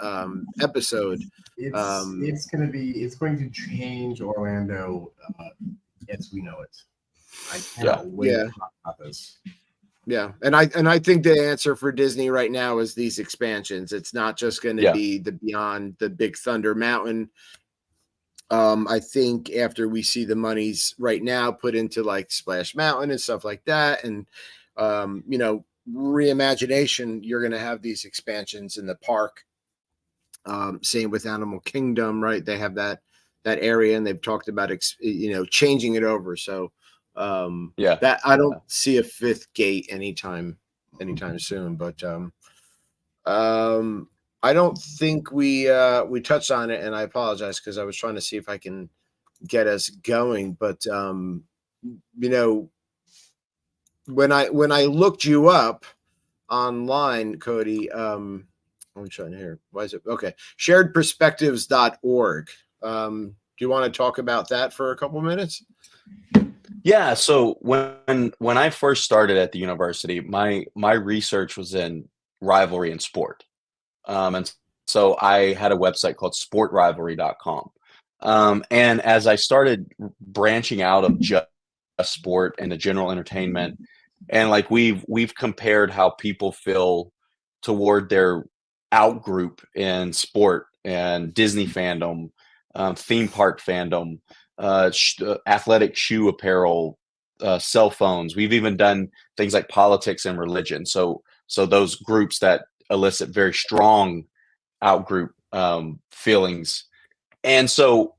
episode. It's going to change Orlando as we know it. I cannot wait Yeah. to talk about this. Yeah, and I think the answer for Disney right now is these expansions. It's not just going to Yeah. be the Beyond the Big Thunder Mountain. I think after we see the monies right now put into like Splash Mountain and stuff like that, and reimagination, you're going to have these expansions in the park. Same with Animal Kingdom, right? They have that area, and they've talked about changing it over. So Yeah. that I don't see a fifth gate anytime soon, but I don't think we touched on it, and I apologize because I was trying to see if I can get us going. But when I looked you up online, Cody, I'm trying to hear. Why is it okay? Sharedperspectives.org. Do you want to talk about that for a couple minutes? Yeah. So when I first started at the university, my research was in rivalry and sport. And so I had a website called sportrivalry.com. And as I started branching out of just sport and the general entertainment, and like we've compared how people feel toward their out group in sport and Disney fandom, theme park fandom, athletic shoe apparel, cell phones. We've even done things like politics and religion. So those groups that elicit very strong outgroup feelings. And so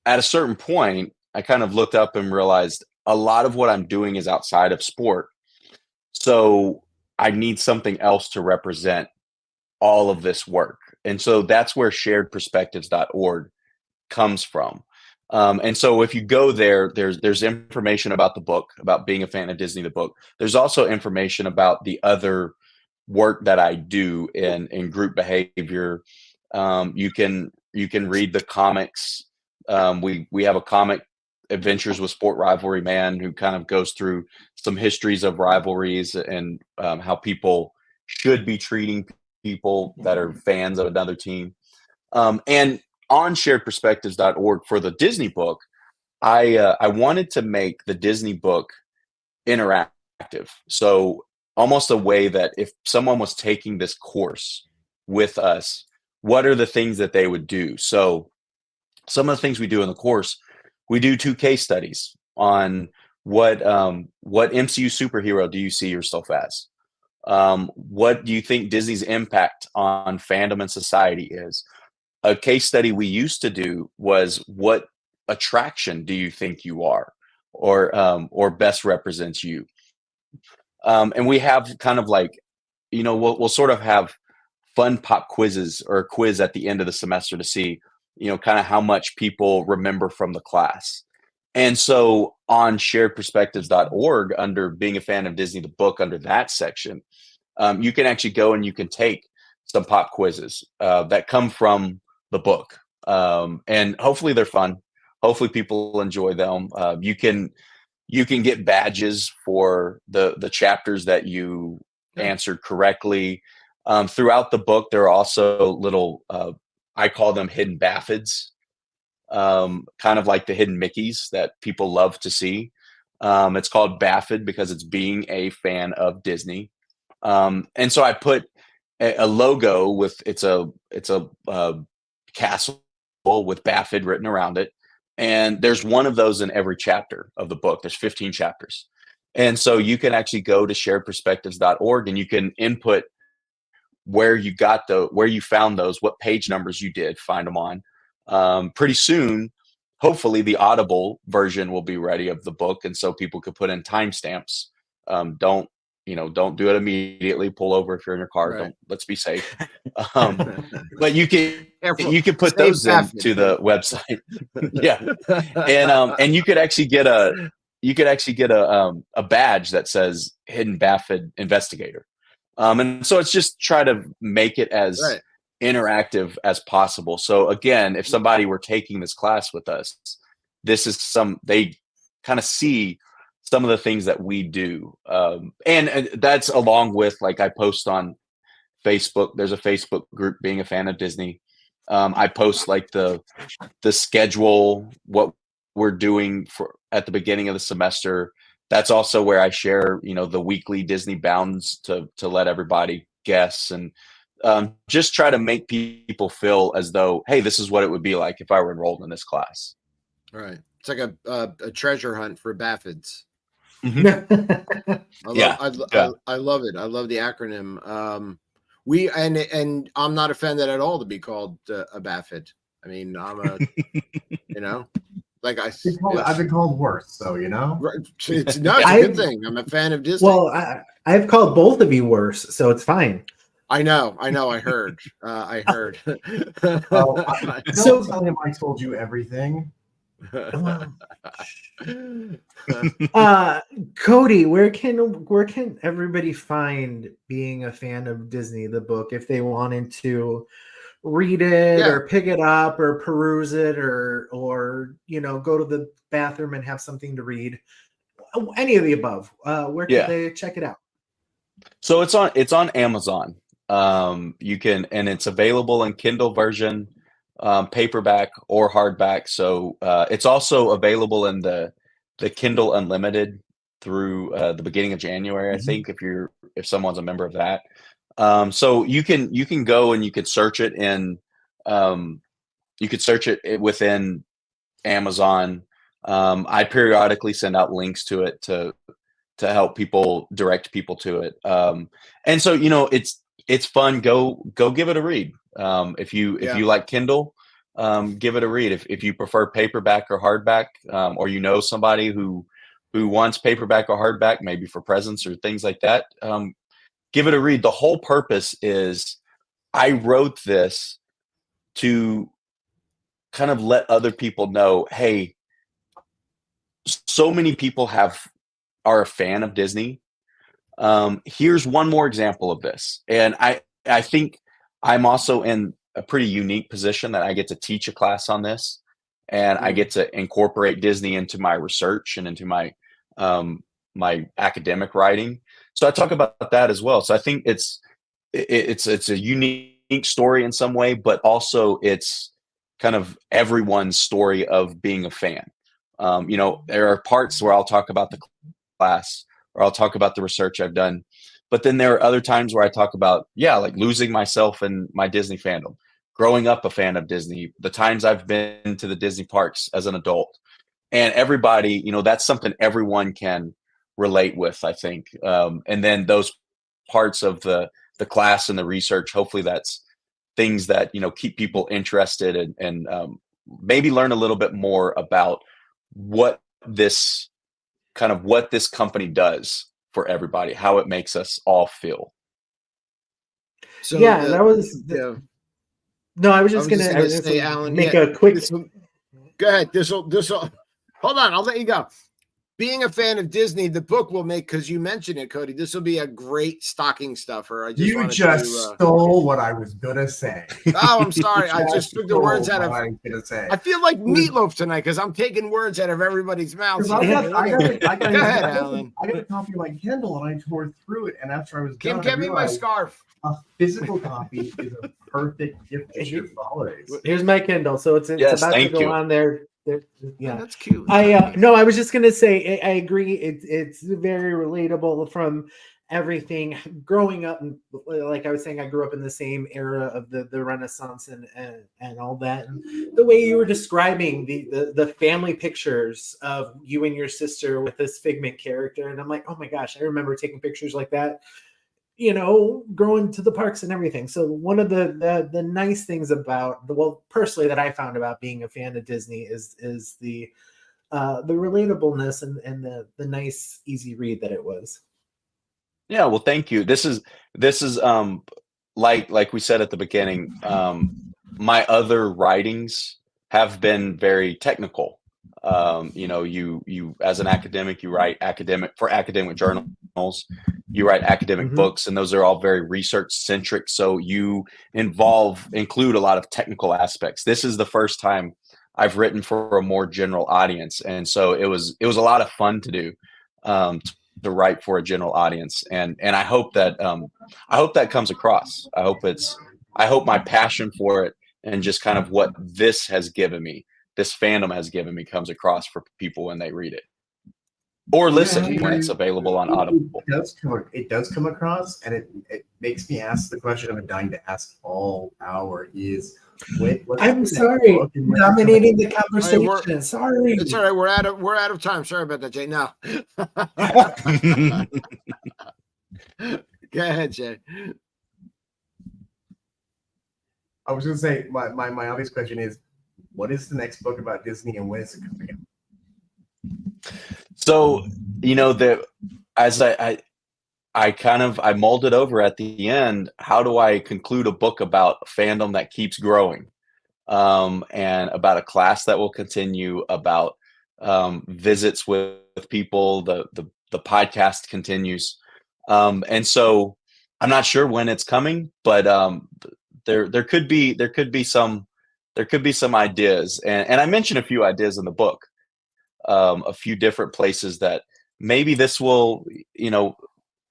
at a certain point, I kind of looked up and realized a lot of what I'm doing is outside of sport. So I need something else to represent all of this work. And so that's where sharedperspectives.org comes from. And so if you go there, there's information about the book, about being a fan of Disney, the book. There's also information about the other work that I do in group behavior. You can read the comics. We have a comic, Adventures with Sport Rivalry Man, who kind of goes through some histories of rivalries and how people should be treating people that are fans of another team. And on sharedperspectives.org for the Disney book, I wanted to make the Disney book interactive. So almost a way that if someone was taking this course with us, what are the things that they would do? So some of the things we do in the course, we do 2 case studies on what MCU superhero do you see yourself as? What do you think Disney's impact on fandom and society is? A case study we used to do was what attraction do you think you are, or best represents you? And we have kind of like, we'll sort of have fun pop quizzes or a quiz at the end of the semester to see, kind of how much people remember from the class. And so on sharedperspectives.org, under being a fan of Disney, the book, under that section, you can actually go and you can take some pop quizzes that come from the book. And hopefully they're fun. Hopefully people enjoy them. You can get badges for the chapters that you answered correctly. Throughout the book, there are also little, I call them hidden Baffids, kind of like the hidden Mickeys that people love to see. It's called Baffid because it's being a fan of Disney. And so I put a logo with it's a castle with Baffid written around it. And there's one of those in every chapter of the book. There's 15 chapters. And so you can actually go to sharedperspectives.org and you can input where you found those, what page numbers you did find them on. Pretty soon, hopefully the Audible version will be ready of the book. And so people could put in timestamps. Don't do it immediately. Pull over if you're in your car. Right. Let's be safe. But you Careful. can put Save those Baffin. into the website. Yeah. And you could actually get a badge that says Hidden Baffin Investigator. And so it's just try to make it as Right. interactive as possible. So again, if somebody were taking this class with us, this is they kind of see some of the things that we do. And that's along with, like, I post on Facebook. There's a Facebook group, Being a Fan of Disney. I post like the schedule, what we're doing at the beginning of the semester. That's also where I share, the weekly Disney bounds to let everybody guess, and just try to make people feel as though, hey, this is what it would be like if I were enrolled in this class. Right. It's like a treasure hunt for Baffids. Mm-hmm. I love it. I love the acronym. We and I'm not offended at all to be called a Baffid. I mean, I'm a, like I've been called worse, so it's not a good thing. I'm a fan of Disney. Well, I've called both of you worse, so it's fine. I know. I heard. I heard. So tell him I told you everything. Cody, where can everybody find Being a Fan of Disney, the book, if they wanted to read it or pick it up or peruse it or go to the bathroom and have something to read? Any of the above. Where can they check it out? So it's on Amazon. You can, and it's available in Kindle version, paperback or hardback. So it's also available in the Kindle Unlimited through the beginning of January, I think, if someone's a member of that. So you can go and you could search it within Amazon. I periodically send out links to it to help direct people to it. And so, it's fun. Go give it a read. If you like Kindle, give it a read. If you prefer paperback or hardback, or somebody who wants paperback or hardback, maybe for presents or things like that, give it a read. The whole purpose is I wrote this to kind of let other people know, hey, so many people are a fan of Disney. Here's one more example of this. And I think I'm also in a pretty unique position that I get to teach a class on this, and I get to incorporate Disney into my research and into my academic writing. So I talk about that as well. So I think it's a unique story in some way, but also it's kind of everyone's story of being a fan. There are parts where I'll talk about the class, or I'll talk about the research I've done. But then there are other times where I talk about, like losing myself in my Disney fandom, growing up a fan of Disney, the times I've been to the Disney parks as an adult. And everybody, that's something everyone can relate with, I think. And then those parts of the class and the research, hopefully that's things that, keep people interested and maybe learn a little bit more about what this company does for everybody, how it makes us all feel. So that was no, I was just gonna say, Alan, make a quick. Go ahead. This'll. Hold on, I'll let you go. Being a Fan of Disney, the book will make, because you mentioned it, Cody. This will be a great stocking stuffer. You just stole what I was gonna say. Oh, I'm sorry. I just took the words out of. I was gonna say. I feel like Meatloaf tonight because I'm taking words out of everybody's mouth. I got Go ahead, Alan. I got a copy of my Kindle and I tore through it, and after I was done, Kim, get me my scarf. A physical copy is a perfect gift to share for the holidays. Here's my Kindle, so it's about to go on there. Yeah, that's cute. I was just gonna say I agree. It's very relatable from everything growing up. And like I was saying, I grew up in the same era of the Renaissance and all that. And the way you were describing the family pictures of you and your sister with this Figment character. And I'm like, oh my gosh, I remember taking pictures like that, you know, going to the parks and everything. So one of the nice things about personally that I found about being a fan of Disney is the relatableness and the nice, easy read that it was. Yeah, well, thank you. This is like we said at the beginning, my other writings have been very technical. You know, you as an academic, you write for academic journals, you write academic books, and those are all very research centric. So you include a lot of technical aspects. This is the first time I've written for a more general audience, and so it was a lot of fun to do. To write for a general audience, and I hope that comes across. I hope my passion for it and just kind of what this fandom has given me comes across for people when they read it or listen when it's available on Audible. It does come across, and it makes me ask the question I've been dying to ask all hour is, I'm sorry, dominating the conversation. Hey, sorry, it's all right. We're out of time. Sorry about that, Jay. No. Go ahead, Jay. I was going to say my obvious question is, what is the next book about Disney, and when is it coming out? So, you know, as I mulled it over at the end. How do I conclude a book about fandom that keeps growing, and about a class that will continue, about visits with people, the podcast continues, and so I'm not sure when it's coming, but there could be some ideas, and I mentioned a few ideas in the book, a few different places that maybe this will, you know,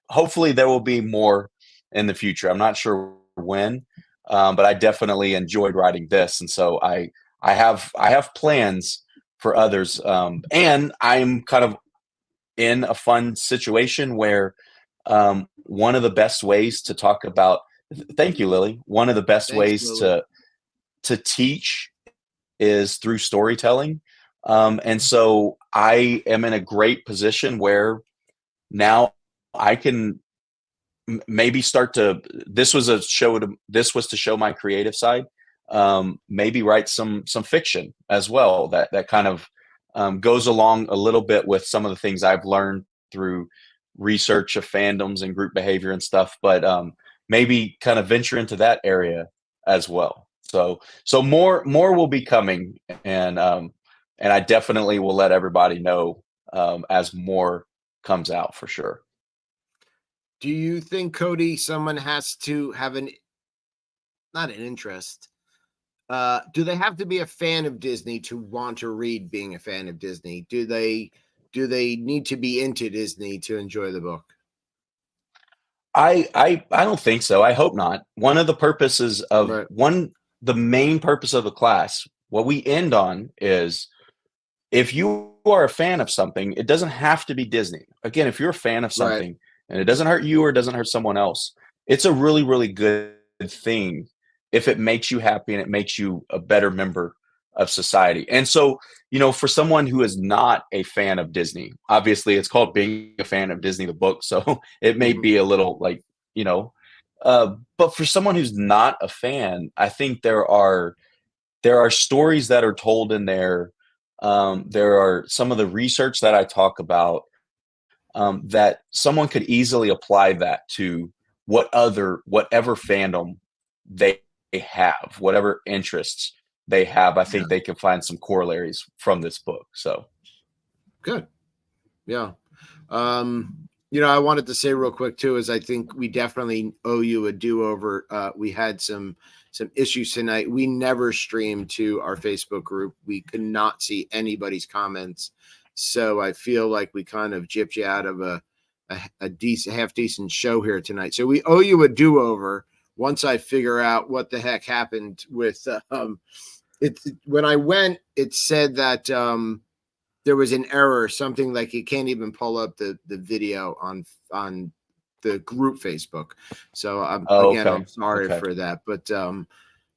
hopefully there will be more in the future. I'm not sure when, but I definitely enjoyed writing this, and so I have plans for others, and I'm kind of in a fun situation where one of the best ways to talk about. Thank you, Lily. One of the best ways Lily. to teach is through storytelling, and so I am in a great position where now I can maybe start to. This was to show my creative side. Maybe write some fiction as well that kind of goes along a little bit with some of the things I've learned through research of fandoms and group behavior and stuff. But maybe kind of venture into that area as well. So more will be coming, and I definitely will let everybody know as more comes out for sure. Do you think, Cody, someone has to have not an interest? Do they have to be a fan of Disney to want to read being a fan of Disney? Do they need to be into Disney to enjoy the book? I don't think so. I hope not. One of the purposes of Right. the main purpose of the class, what we end on is, if you are a fan of something, it doesn't have to be Disney. Again, if you're a fan of something and it doesn't hurt you or it doesn't hurt someone else, it's a really, really good thing if it makes you happy and it makes you a better member of society. And so, you know, for someone who is not a fan of Disney, obviously it's called Being a Fan of Disney, the book. So it may be a little like, you know, but for someone who's not a fan, I think there are stories that are told in there. There are some of the research that I talk about, that someone could easily apply that to whatever fandom they have, whatever interests they have. I think they can find some corollaries from this book. So good. Yeah. You know, I wanted to say real quick too, is I think we definitely owe you a do-over. We had some issues tonight. We never streamed to our Facebook group. We could not see anybody's comments. So I feel like we kind of gypped you out of a half decent show here tonight. So we owe you a do-over once I figure out what the heck happened with when I went, it said that there was an error, something like you can't even pull up the video on group Facebook. So Oh, again, okay. I'm sorry Okay. for that, but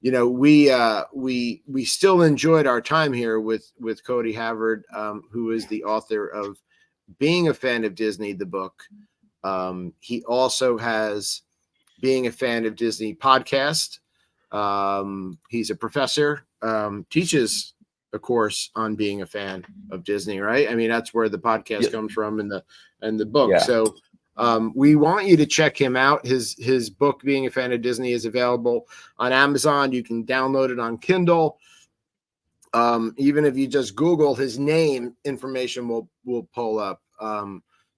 you know, we still enjoyed our time here with Cody Havard, who is the author of Being a Fan of Disney, the book. He also has Being a Fan of Disney podcast. He's a professor, teaches a course on being a fan of Disney, right? I mean, that's where the podcast comes from, and the book. Yeah. So we want you to check him out. His book, Being a Fan of Disney, is available on Amazon. You can download it on Kindle. Even if you just Google his name, information will pull up.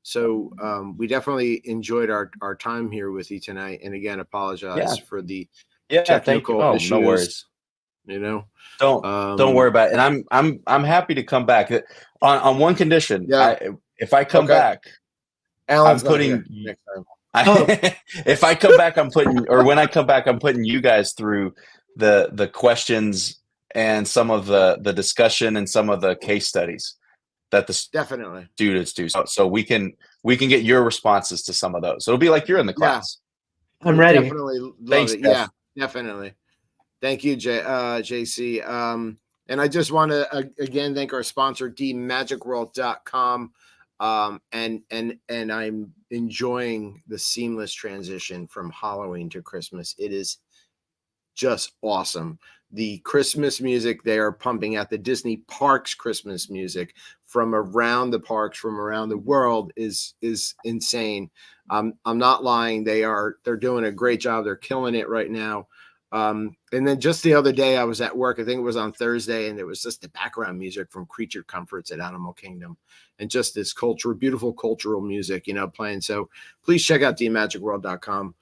So we definitely enjoyed our time here with you tonight. And again, apologize for the Thank you. technical Oh, issues. no worries. You know, Don't worry about it. And I'm happy to come back on one condition. Yeah. If I come back, Alan's I'm putting not here next time. if I come back, when I come back, I'm putting you guys through the questions and some of the discussion and some of the case studies that the Definitely students do. So we can get your responses to some of those. So it'll be like you're in the class. I'm ready. Definitely love Thanks, it. Jeff. Yeah, definitely. Thank you, JC. And I just want to again thank our sponsor, dmagicworld.com. And I'm enjoying the seamless transition from Halloween to Christmas. It is just awesome. The Christmas music they are pumping out, the Disney parks Christmas music from around the parks, from around the world is insane. I'm not lying. They're doing a great job. They're killing it right now. And then just the other day I was at work, I think it was on Thursday, and it was just the background music from Creature Comforts at Animal Kingdom, and just this beautiful cultural music, you know, playing. So please check out dmagicworld.com.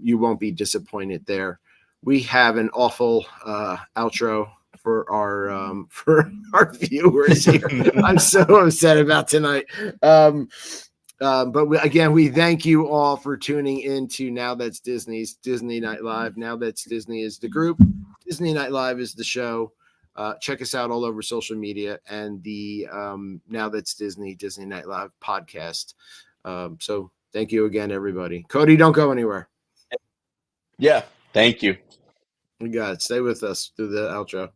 You won't be disappointed there. We have an awful outro for our viewers here. I'm so upset about tonight. But we thank you all for tuning in to Now That's Disney's Disney Night Live. Now That's Disney is the group. Disney Night Live is the show. Check us out all over social media and the Now That's Disney Night Live podcast. So thank you again, everybody. Cody, don't go anywhere. Yeah. Thank you. We got it. Stay with us through the outro.